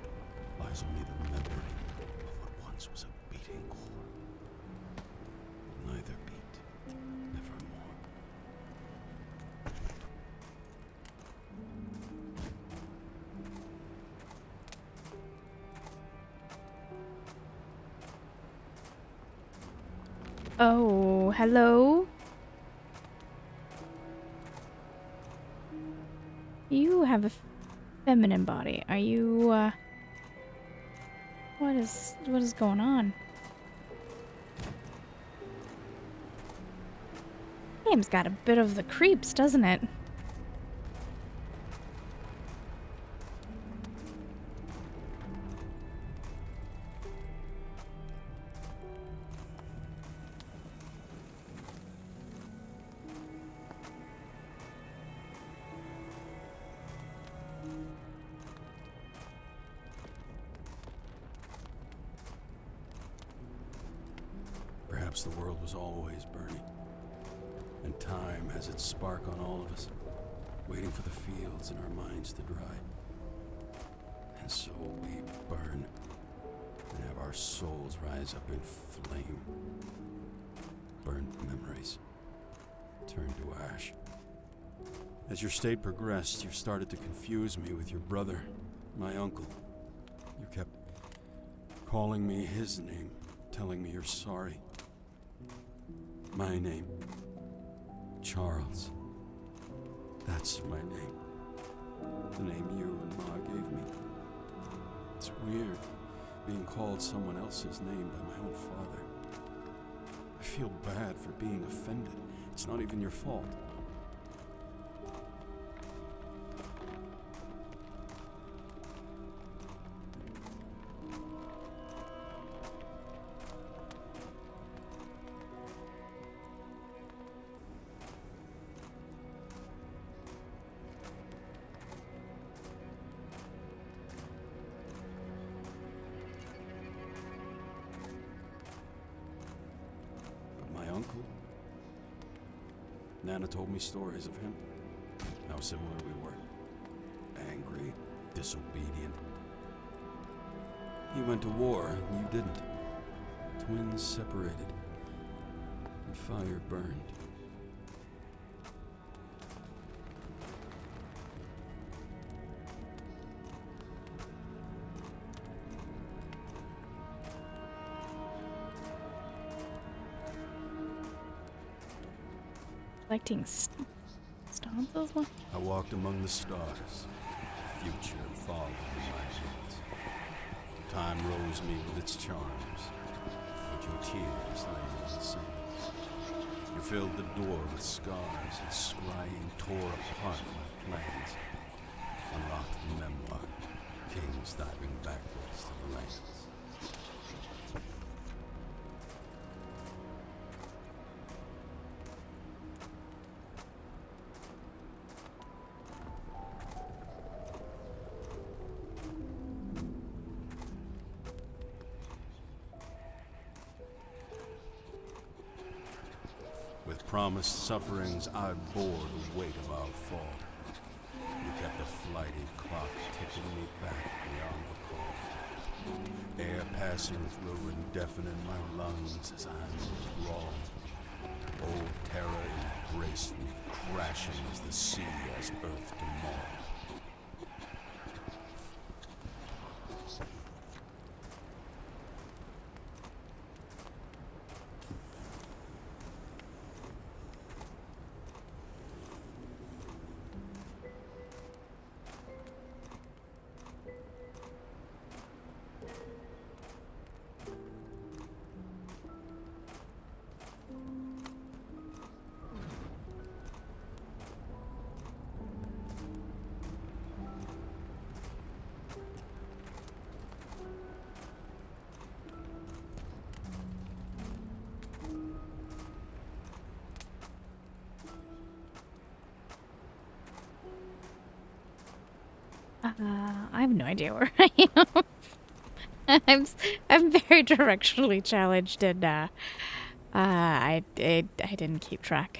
lies only the memory of what once was a beating core. Neither beat, nevermore. Oh, hello? You have a feminine body. Are you, what is going on? Game's got a bit of the creeps, doesn't it? Perhaps the world was always burning, and time has its spark on all of us, waiting for the fields in our minds to dry. And so we burn, and have our souls rise up in flame. Burnt memories turn to ash. As your state progressed, you started to confuse me with your brother, my uncle. You kept calling me his name, telling me you're sorry. My name, Charles. That's my name. The name you and Ma gave me. It's weird being called someone else's name by my own father. I feel bad for being offended. It's not even your fault. Uncle. Nana told me stories of him. How similar we were. Angry, disobedient. He went to war, and you didn't. Twins separated. And fire burned. Collecting stones as well? I walked among the stars, future falling in my hands. Time rose me with its charms, but your tears lay in the sands. You filled the door with scars, and scrying tore apart my plans. Unlocked the memoir, kings diving backwards to the lands. With promised sufferings, I bore the weight of our fall. You kept the flighty clock ticking me back beyond the call. Air passing through and deafening my lungs as I moved wrong. Old terror embraced me, crashing as the sea as earth to maul. I have no idea where I am. I'm very directionally challenged, and I didn't keep track.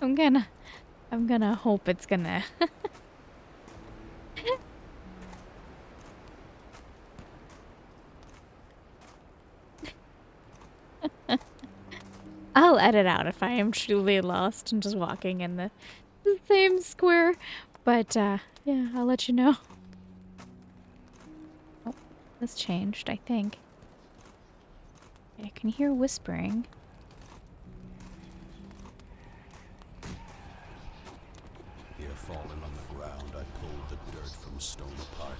I'm gonna hope it's gonna. I'll edit out if I am truly lost and just walking in the same square. But, yeah, I'll let you know. Oh, this changed, I think. I can hear whispering. Here fallen on the ground, I pulled the dirt from stone apart.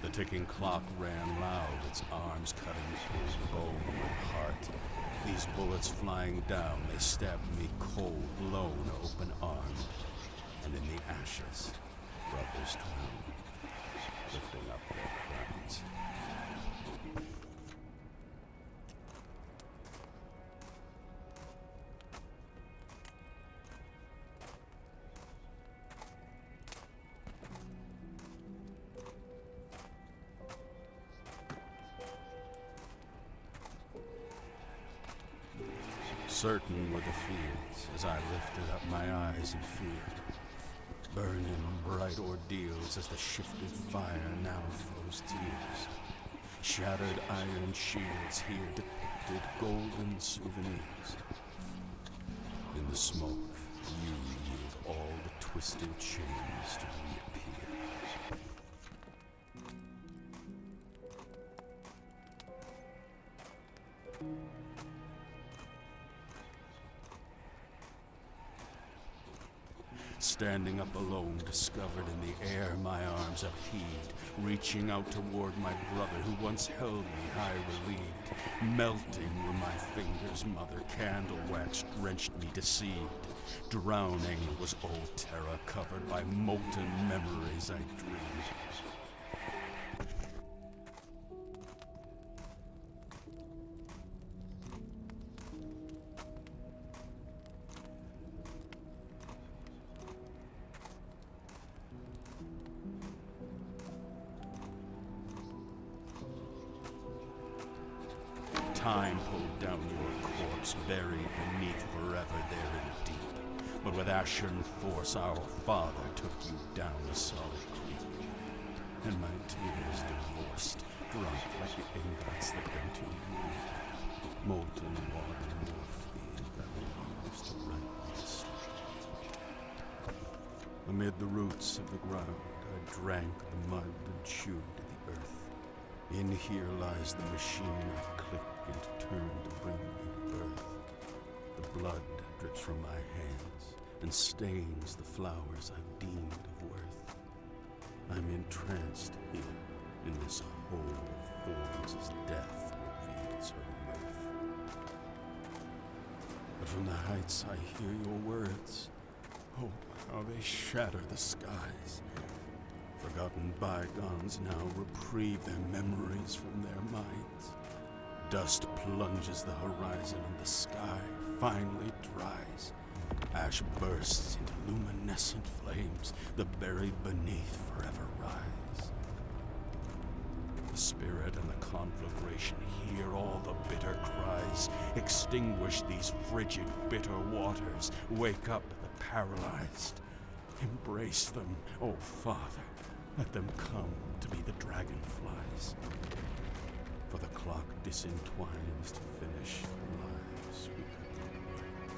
The ticking clock ran loud, its arms cutting through bone and heart. These bullets flying down, they stabbed me cold, lone, open-armed. And in the ashes, brothers drowned, lifting up their crowns. Certain were the fields as I lifted up my eyes in fear. Burning bright ordeals as the shifted fire now froze tears. Shattered iron shields here depicted golden souvenirs. In the smoke, you yield all the twisted chains to reappear. Standing up alone, discovered in the air, my arms upheaved, reaching out toward my brother who once held me high relieved. Melting were my fingers, mother candle wax drenched me deceived. Drowning was old Terra, covered by molten memories I dreamed. Time pulled down your corpse, buried beneath forever there in deep. But with ashen force our father took you down a solid creek. And my tears divorced, drunk like the ingots that go to you. Molten water morphine that we used to write my story. Amid the roots of the ground, I drank the mud and chewed the earth. In here lies the machine I click and turn to bring me birth. The blood drips from my hands and stains the flowers I've deemed of worth. I'm entranced here in this hole of thorns as death reveals her mirth. But from the heights I hear your words. Oh, how they shatter the skies. Forgotten bygones now reprieve their memories from their minds. Dust plunges the horizon and the sky finally dries. Ash bursts into luminescent flames, the buried beneath forever rise. The spirit and the conflagration hear all the bitter cries. Extinguish these frigid, bitter waters. Wake up the paralyzed. Embrace them, oh Father. Let them come to be the dragonflies. For the clock disentwines to finish the lives we could break.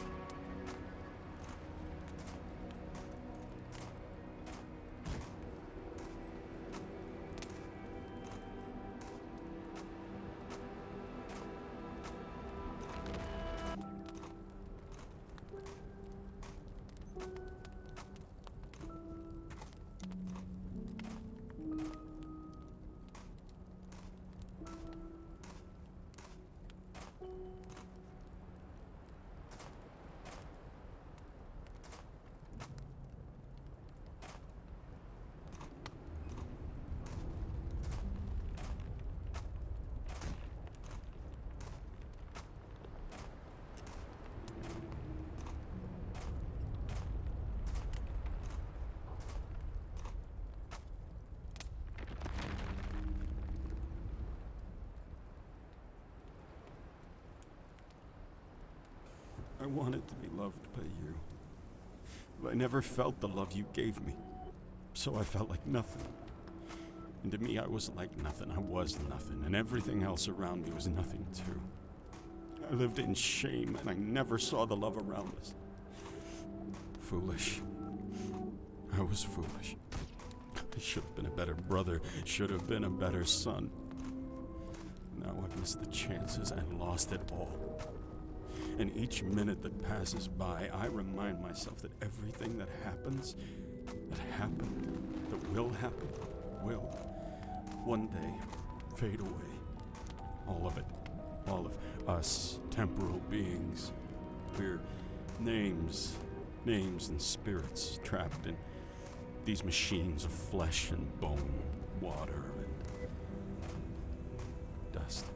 I wanted to be loved by you, but I never felt the love you gave me, so I felt like nothing. And to me, I wasn't like nothing, I was nothing, and everything else around me was nothing too. I lived in shame, and I never saw the love around us. Foolish. I was foolish. I should have been a better brother, should have been a better son. Now I've missed the chances and lost it all. And each minute that passes by, I remind myself that everything that happens, that happened, that will happen, will one day fade away. All of it. All of us temporal beings. We're names and spirits trapped in these machines of flesh and bone, water and dust.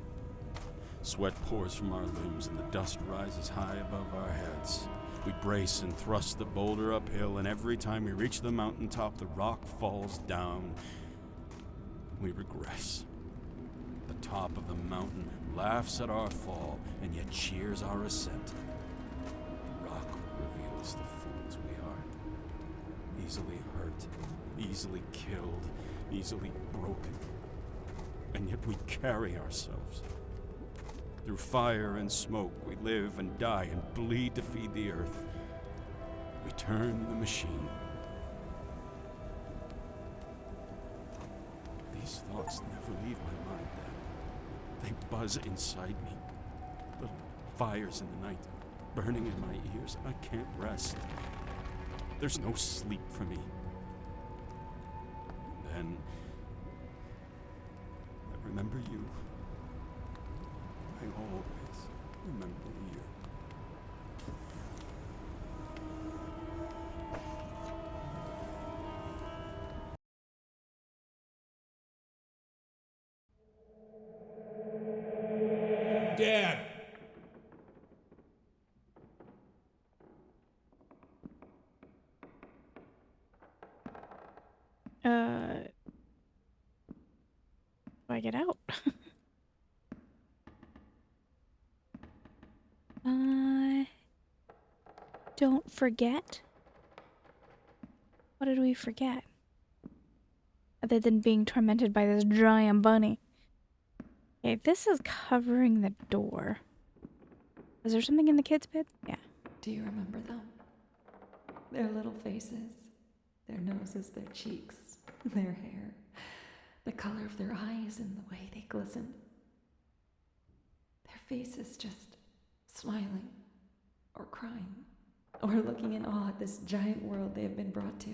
Sweat pours from our limbs and the dust rises high above our heads. We brace and thrust the boulder uphill, and every time we reach the mountaintop, the rock falls down. We regress. The top of the mountain laughs at our fall, and yet cheers our ascent. The rock reveals the fools we are. Easily hurt, easily killed, easily broken. And yet we carry ourselves. Through fire and smoke, we live and die and bleed to feed the earth. We turn the machine. These thoughts never leave my mind, Dad. They buzz inside me. Little fires in the night, burning in my ears, and I can't rest. There's no sleep for me. Then I remember you. I always remember you. Dad! Do I get out? Don't forget. What did we forget? Other than being tormented by this giant bunny. Okay, this is covering the door. Is there something in the kids' bed? Yeah. Do you remember them? Their little faces, their noses, their cheeks, their hair, the color of their eyes and the way they glistened. Their faces just smiling, or crying, or looking in awe at this giant world they have been brought to.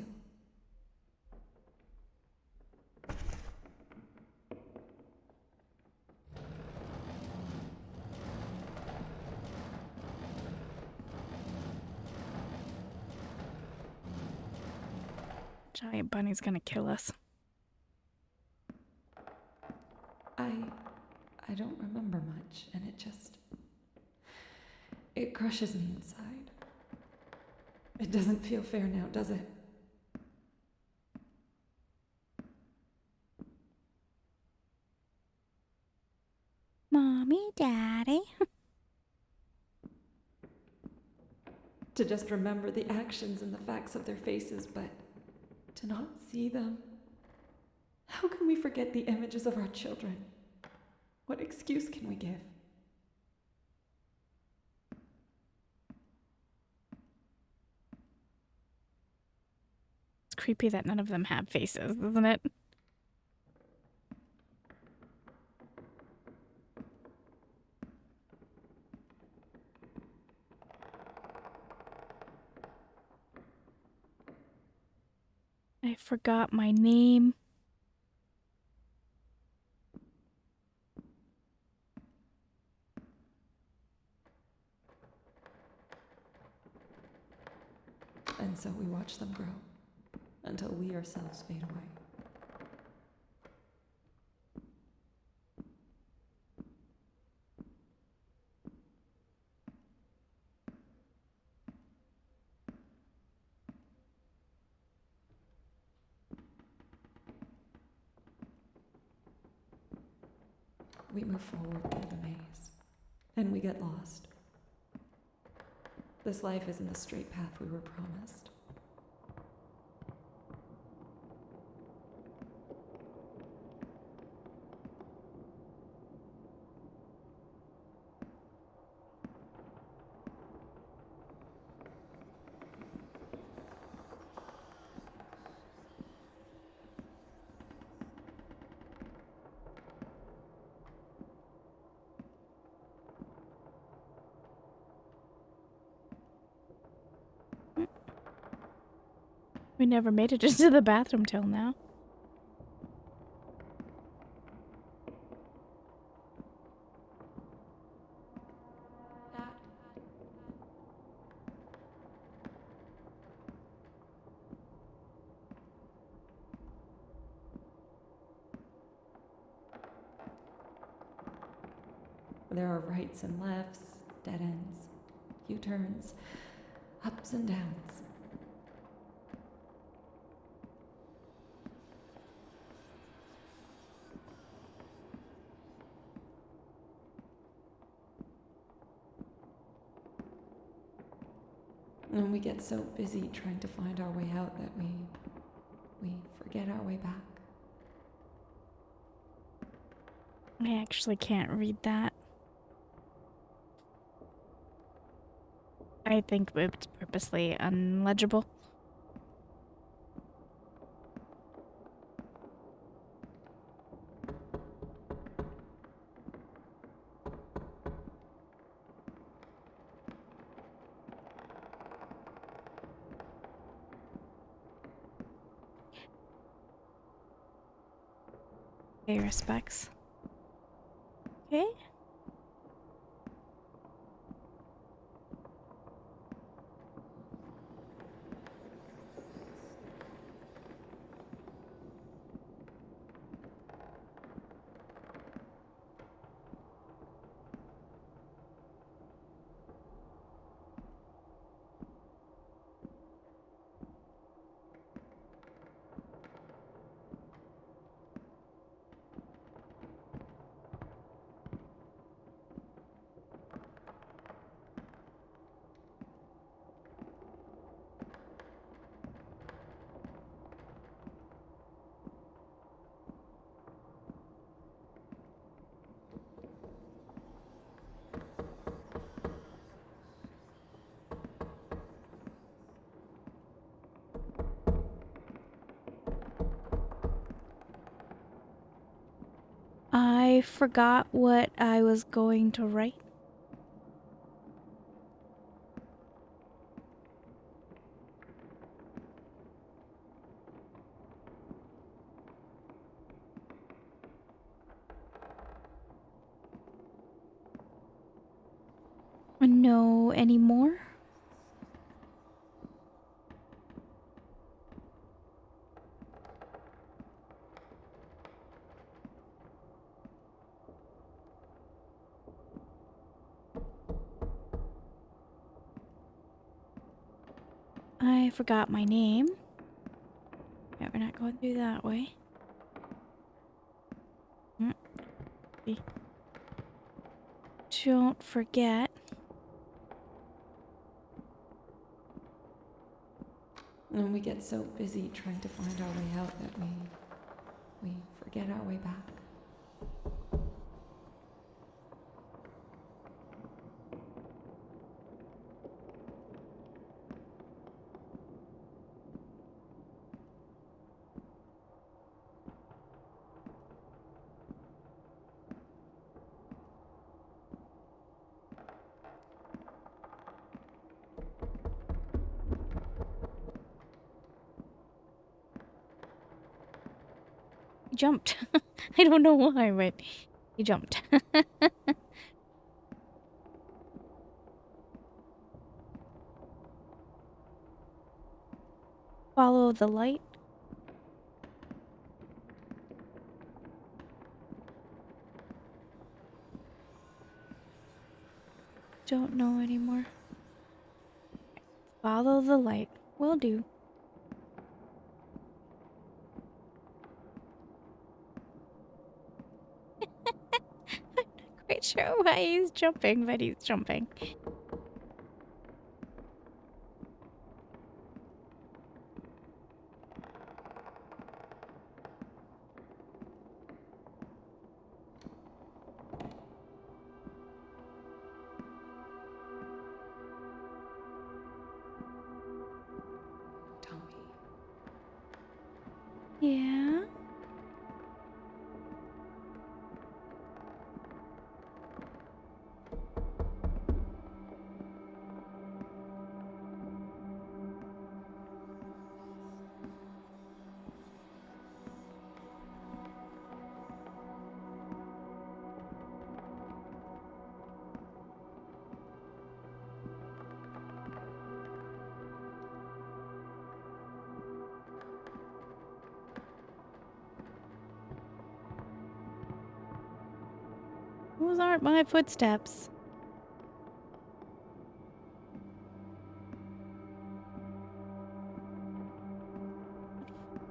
Giant bunny's gonna kill us. I don't remember much, and it crushes me inside. It doesn't feel fair now, does it? Mommy, Daddy. To just remember the actions and the facts of their faces, but to not see them. How can we forget the images of our children? What excuse can we give? It's creepy that none of them have faces, isn't it? I forgot my name. And so we watch them grow until we ourselves fade away. We move forward through the maze, and we get lost. This life isn't the straight path we were promised. We never made it just to the bathroom till now. Dad? There are rights and lefts, dead ends, U-turns, ups and downs. And we get so busy trying to find our way out that we forget our way back. I actually can't read that. I think it's purposely unlegible. Pay respects. Okay. I forgot what I was going to write. No anymore? I forgot my name. Yeah, we're not going through that way. Don't forget. And we get so busy trying to find our way out that we forget our way back. He jumped. I don't know why, but he jumped. Follow the light. Don't know anymore. Follow the light. Will do. I'm not quite sure why he's jumping, but he's jumping. Tommy. Yeah. Those aren't my footsteps.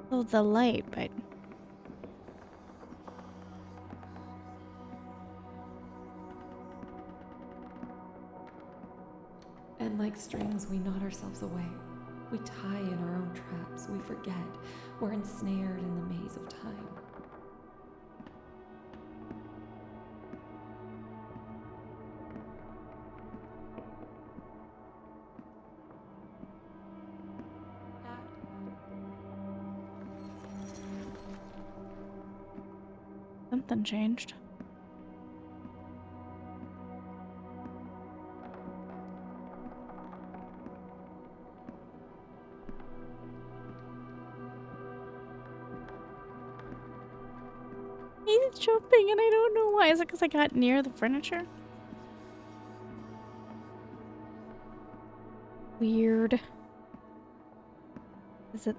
Follow the light, but And like strings, we knot ourselves away. We tie in our own traps. We forget. We're ensnared in the maze of time. something changed. He's jumping and I don't know why. Is it because I got near the furniture? Weird. Is it?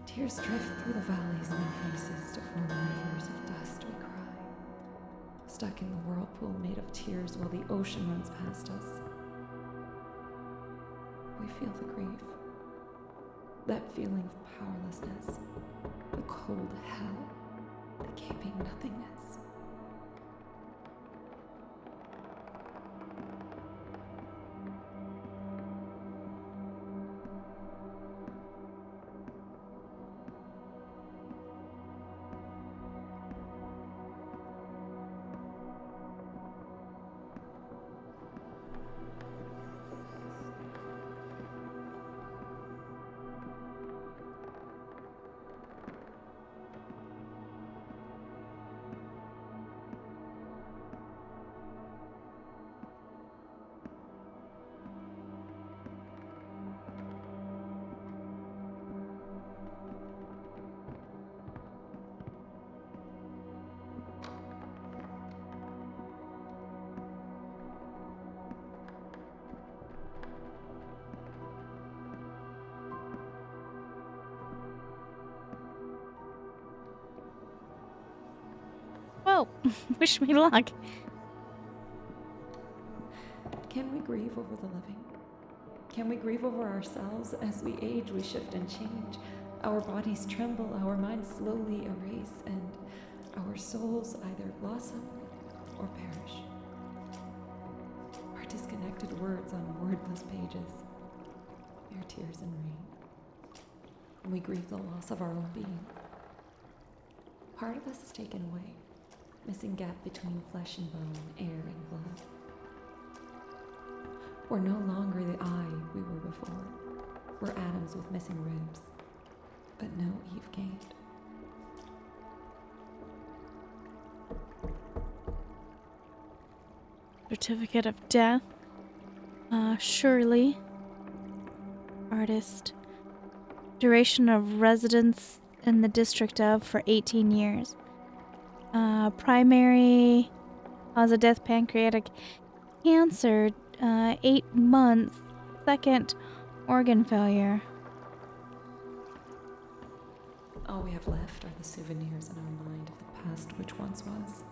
Tears drift through the valleys in our faces to form rivers of dust we cry. Stuck in the whirlpool made of tears while the ocean runs past us. We feel the grief. That feeling of powerlessness. The cold hell. The gaping nothingness. Well, wish me luck. Can we grieve over the living? Can we grieve over ourselves? As we age, we shift and change. Our bodies tremble, our minds slowly erase, and our souls either blossom or perish. Our disconnected words on wordless pages, mere tears and rain. And we grieve the loss of our own being. Part of us is taken away, missing gap between flesh and bone, air and blood. We're no longer the I we were before. We're atoms with missing ribs, but no Eve gained. Certificate of death. Shirley. Artist. Duration of residence in the district of for 18 years. Primary cause of death, pancreatic cancer, 8 months. Second, organ failure. All we have left are the souvenirs in our mind of the past which once was.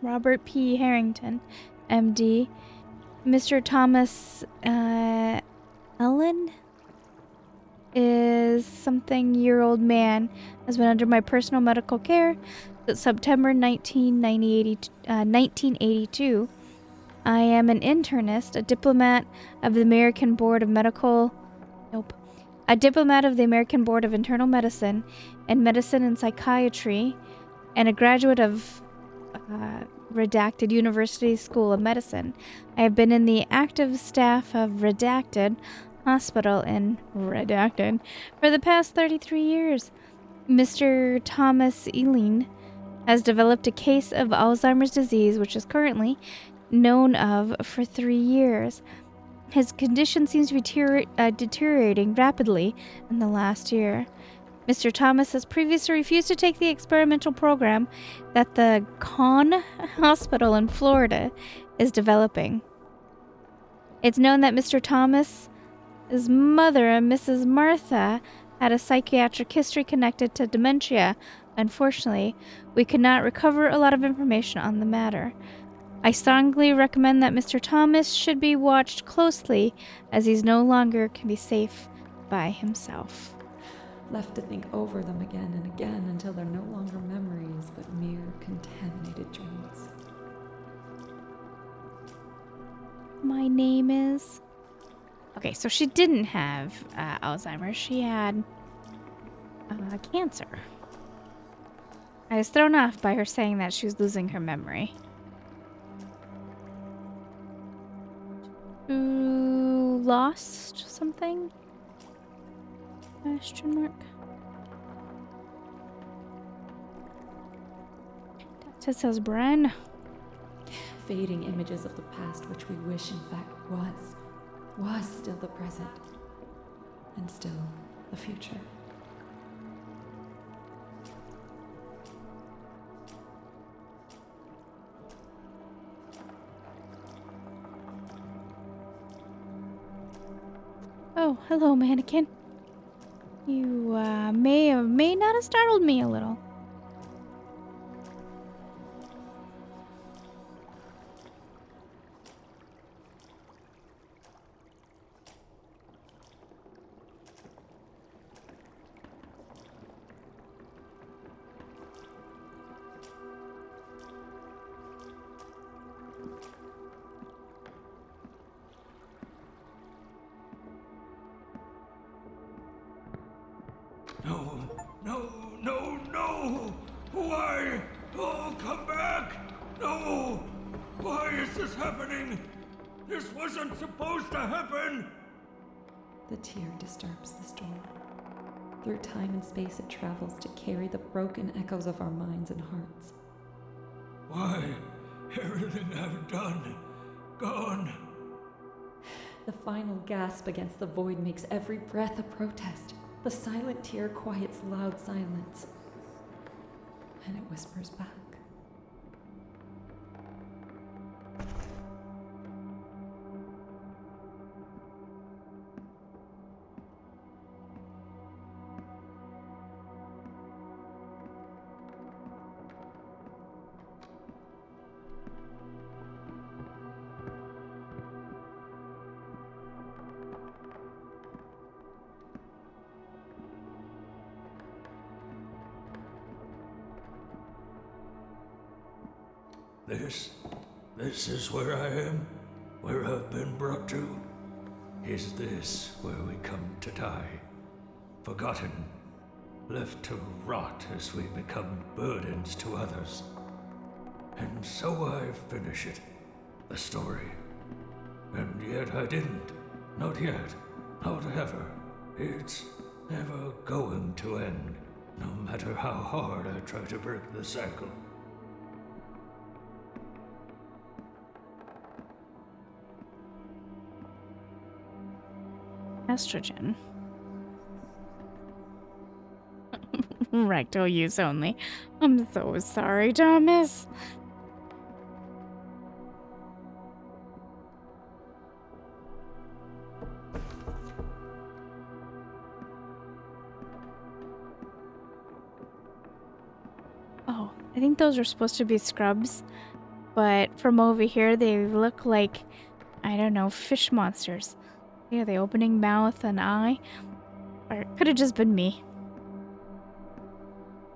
Robert P. Harrington, MD. Mr. Thomas Eilian is something-year-old man, has been under my personal medical care since September 1982. I am an internist, a diplomat of the American Board of a diplomat of the American Board of Internal Medicine and Medicine and Psychiatry, and a graduate of Redacted University School of Medicine. I have been in the active staff of Redacted Hospital in Redacted for the past 33 years. Mr. Thomas Eilian has developed a case of Alzheimer's disease, which is currently known of for 3 years. His condition seems to be deteriorating rapidly in the last year. Mr. Thomas has previously refused to take the experimental program that the Conn Hospital in Florida is developing. It's known that Mr. Thomas' mother, Mrs. Martha, had a psychiatric history connected to dementia. Unfortunately, we could not recover a lot of information on the matter. I strongly recommend that Mr. Thomas should be watched closely, as he's no longer can be safe by himself. Left to think over them again and again until they're no longer memories but mere contaminated dreams. My name is... Okay, so she didn't have Alzheimer's. She had cancer. I was thrown off by her saying that she was losing her memory. Who lost something? Question mark. That says Bren. Fading images of the past which we wish in fact was still the present, and still the future. Oh, hello, mannequin. You may or may not have startled me a little. No, no, no, no! Why? Oh, come back! No! Why is this happening? This wasn't supposed to happen! The tear disturbs the storm. Through time and space it travels to carry the broken echoes of our minds and hearts. Why? Everything I've done, gone. The final gasp against the void makes every breath a protest. The silent tear quiets loud silence. And it whispers back. This is where I am, where I've been brought to. Is this where we come to die? Forgotten, left to rot as we become burdens to others. And so I finish it, the story. And yet I didn't. Not yet. Not ever. It's never going to end, no matter how hard I try to break the cycle. Estrogen. Rectal use only. I'm so sorry, Thomas. Oh, I think those are supposed to be scrubs, but from over here they look like, I don't know, fish monsters. Yeah, the opening mouth and eye. Or it could have just been me.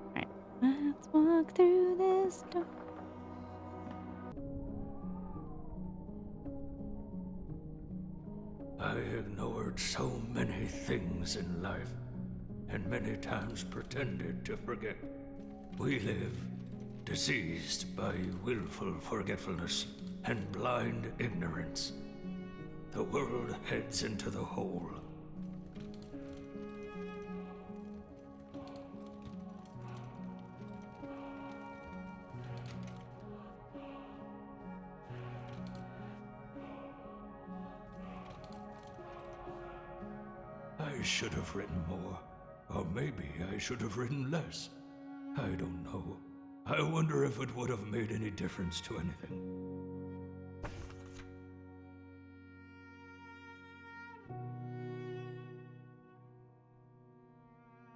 Alright, let's walk through this door. I ignored so many things in life, and many times pretended to forget. We live diseased by willful forgetfulness and blind ignorance. The world heads into the hole. I should have written more, or maybe I should have written less. I don't know. I wonder if it would have made any difference to anything.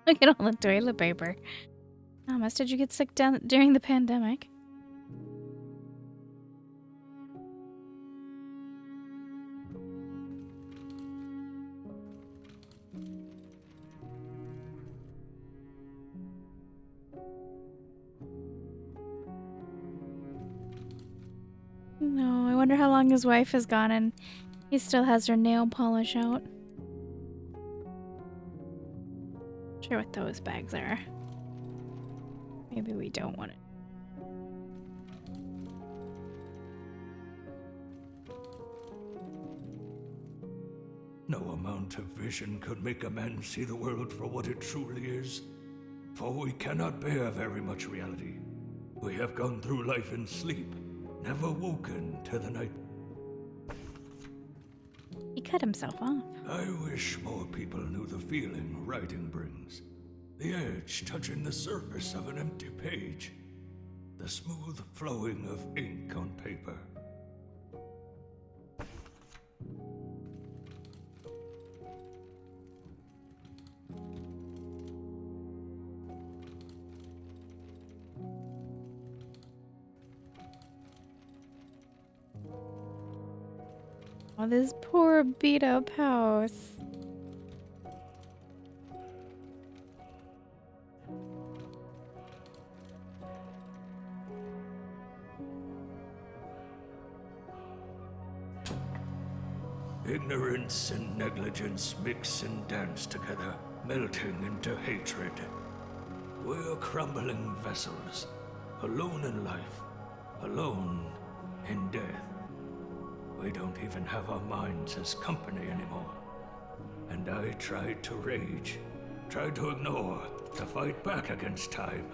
Look at all the toilet paper. Thomas, did you get sick during the pandemic? No, I wonder how long his wife has gone and He still has her nail polish out. Not sure what those bags are. Maybe we don't want it. No amount of vision could make a man see the world for what it truly is. For we cannot bear very much reality. We have gone through life in sleep, never woken to the night. He cut himself off. I wish more people knew the feeling writing brings. The edge touching the surface of an empty page. The smooth flowing of ink on paper. Oh, this poor beat up house. Ignorance and negligence mix and dance together, melting into hatred. We're crumbling vessels, alone in life, alone in death. We don't even have our minds as company anymore. And I tried to rage, tried to ignore, to fight back against time.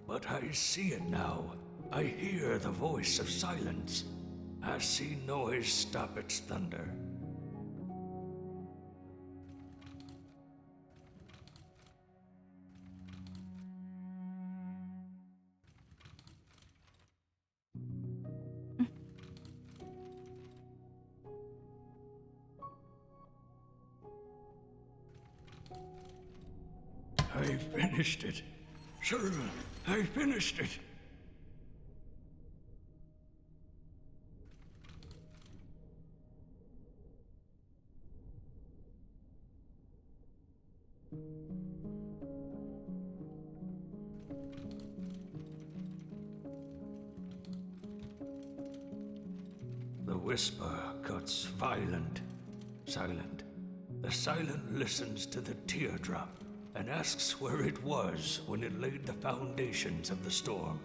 But I see it now. I hear the voice of silence. I see noise stop its thunder. I finished it. Sir, I finished it. The whisper cuts violent, silent. The silent listens to the teardrop and asks where it was when it laid the foundations of the storm.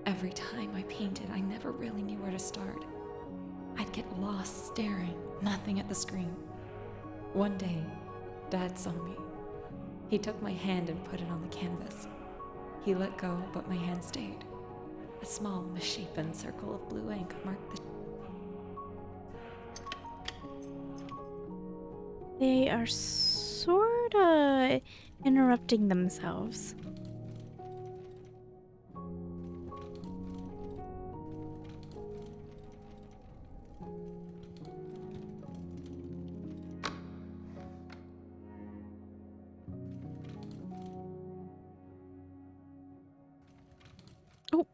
Every time I painted, I never really knew where to start. I'd get lost staring, nothing at the screen. One day, Dad saw me. He took my hand and put it on the canvas. He let go, but my hand stayed. A small, misshapen circle of blue ink marked the... They are sorta interrupting themselves. Oh.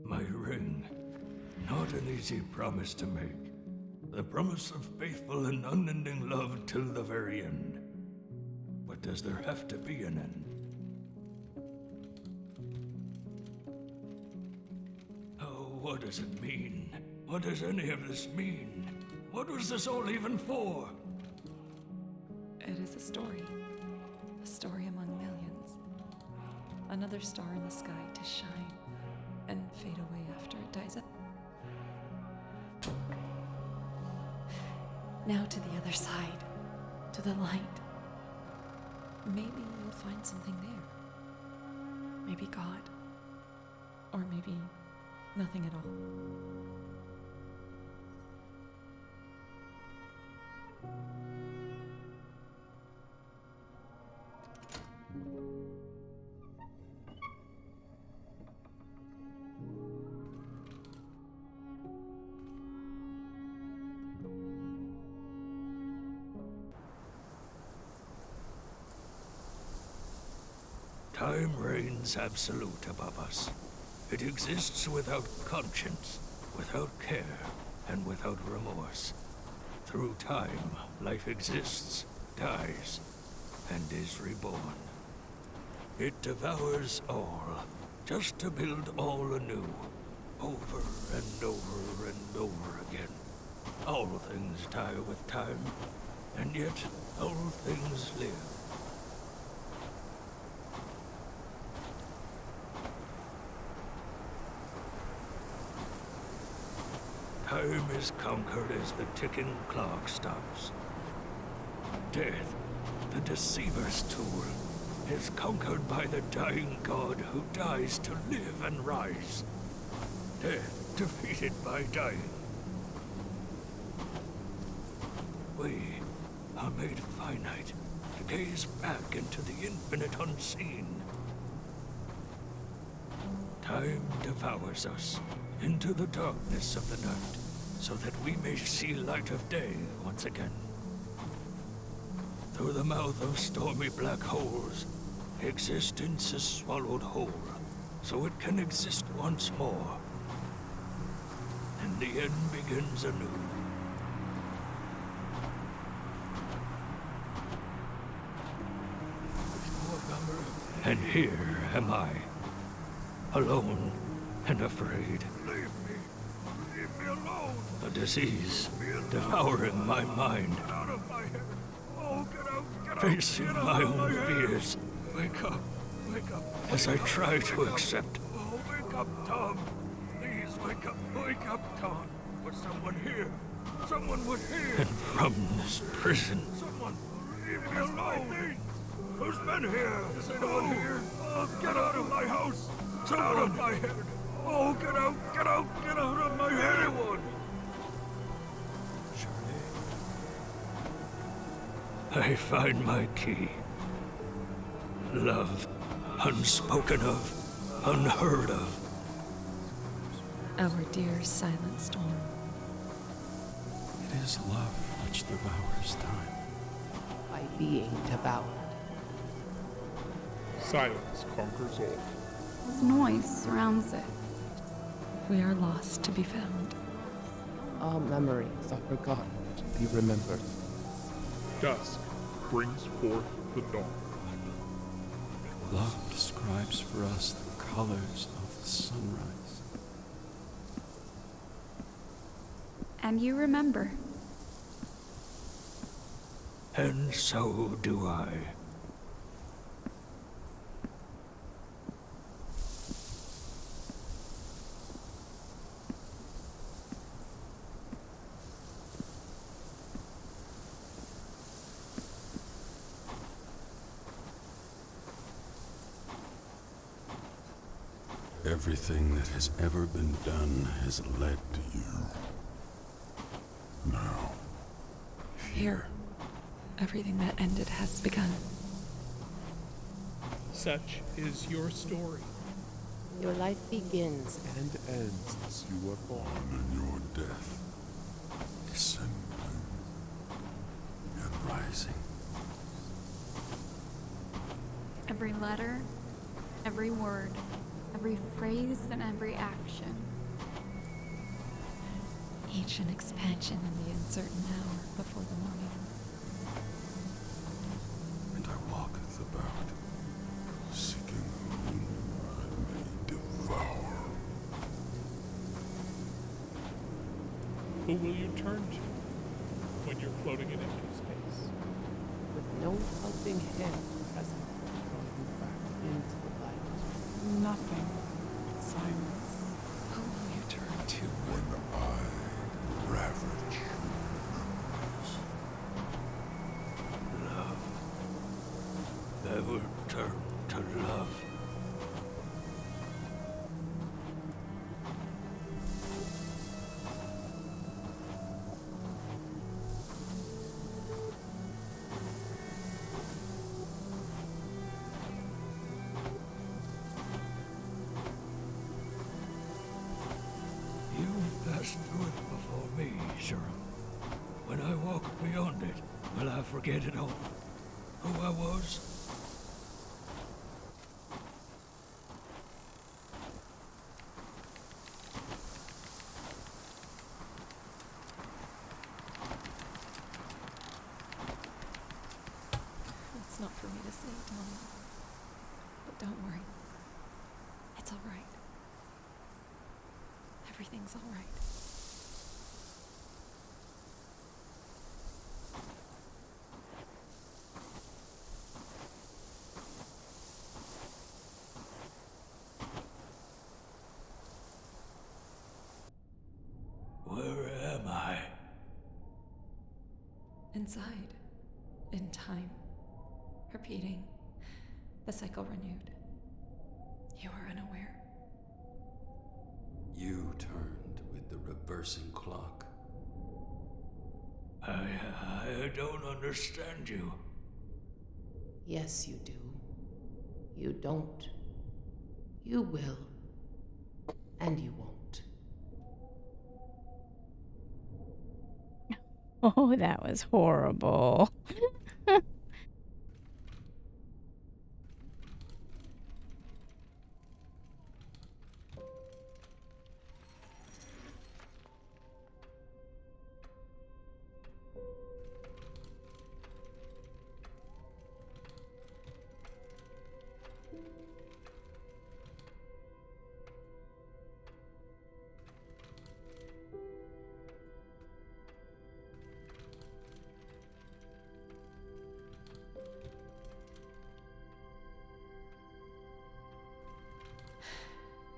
My ring. Not an easy promise to make. The promise of faithful and unending love till the very end. But does there have to be an end? Oh, what does it mean? What does any of this mean? What was this all even for? It is a story among millions. Another star in the sky to shine and fade away after it dies up. Now to the other side, to the light. Maybe you'll find something there. Maybe God. Or maybe nothing at all. Time reigns absolute above us. It exists without conscience, without care, and without remorse. Through time, life exists, dies, and is reborn. It devours all, just to build all anew, over and over and over again. All things die with time, and yet all things live. Time is conquered as the ticking clock stops. Death, the deceiver's tool, is conquered by the dying god who dies to live and rise. Death defeated by dying. We are made finite to gaze back into the infinite unseen. Time devours us into the darkness of the night, so that we may see light of day once again. Through the mouth of stormy black holes, existence is swallowed whole, so it can exist once more. And the end begins anew. And here am I, alone and afraid. Leave me alone. A disease devouring my mind. Get out of my head. Oh, get out. Facing my own fears. Wake up, as I try to accept. Oh, wake up, Tom. Please wake up, Tom. Was someone here? Someone was here. And from this prison. Someone, leave me alone. Who's been here? Is anyone here? Oh, get out of my house. Get out of my head. Oh, get out of my head. Anyone. I find my key. Love, unspoken of, unheard of. Our dear silent storm. It is love which devours time. By being devoured. Silence conquers all. This noise surrounds it. We are lost to be found. Our memories are forgotten to be remembered. Dusk brings forth the dawn. Love describes for us the colors of the sunrise. And you remember. And so do I. Everything that has ever been done has led to you. Now, Here, everything that ended has begun. Such is your story. Your life begins. And ends as you are born. and your death, descending and rising. Every letter, every word, every phrase, and every action. Each an expansion in the uncertain hour before the morning. And I walketh about, seeking whom I may devour. Who will you turn to when you're floating in empty space? With no helping hand present, draw you back into the light. Nothing but silence. Who will you turn to When I ravage Love. I will turn to love. You passed through it before me, Sherm. When I walk beyond it, will I forget it all? Who I was? It's not for me to say, Mom. But don't worry. It's all right. Everything's all right. Where am I? Inside. In time. Repeating. The cycle renewed. You were unaware. you turned with the reversing clock. I don't understand you. Yes, you do. You don't. You will. And you won't. Oh, that was horrible.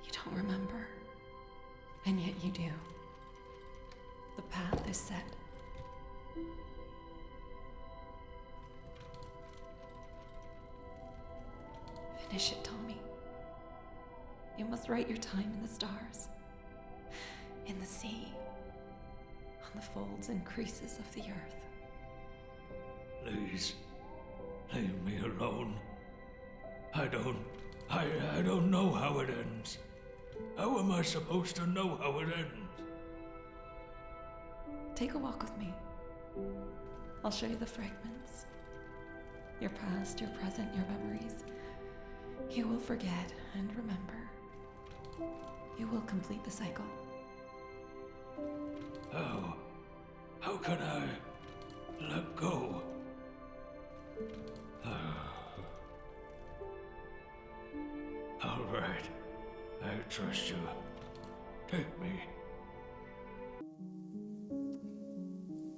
You don't remember. And yet you do. The path is set. Finish it, Tommy. You must write your time in the stars, in the sea, on the folds and creases of the earth. Please, leave me alone. I don't know how it ends. How am I supposed to know how it ends? Take a walk with me. I'll show you the fragments. Your past, your present, your memories. You will forget and remember. you will complete the cycle. How can I let go? All right, I trust you. Take me.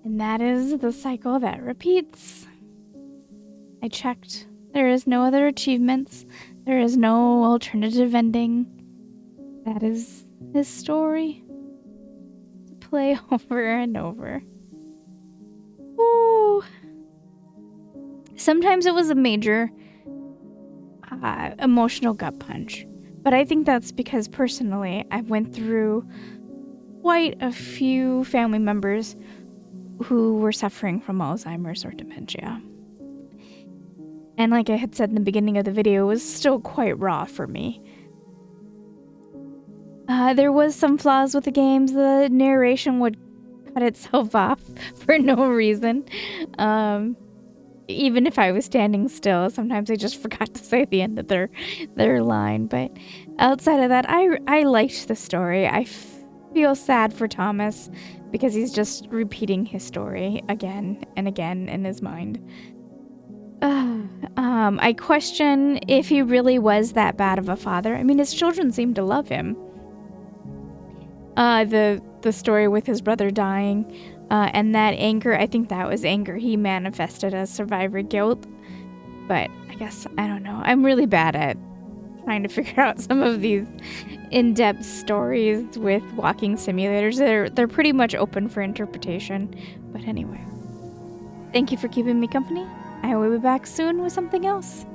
And that is the cycle that repeats. I checked. There is no other achievements. There is no alternative ending. That is his story. To play over and over. Ooh. Sometimes it was a major emotional gut punch. But I think that's because personally, I went through quite a few family members who were suffering from Alzheimer's or dementia. And like I had said in the beginning of the video, it was still quite raw for me. There was some flaws with the games. The narration would cut itself off for no reason. Even if I was standing still, sometimes I just forgot to say the end of their line. But outside of that, I liked the story. I feel sad for Thomas because he's just repeating his story again and again in his mind. I question if he really was that bad of a father. I mean, his children seem to love him. The story with his brother dying, and that anger, I think that was anger he manifested as survivor guilt. But I guess, I don't know. I'm really bad at trying to figure out some of these in-depth stories with walking simulators. They're pretty much open for interpretation. But anyway, thank you for keeping me company. I will be back soon with something else.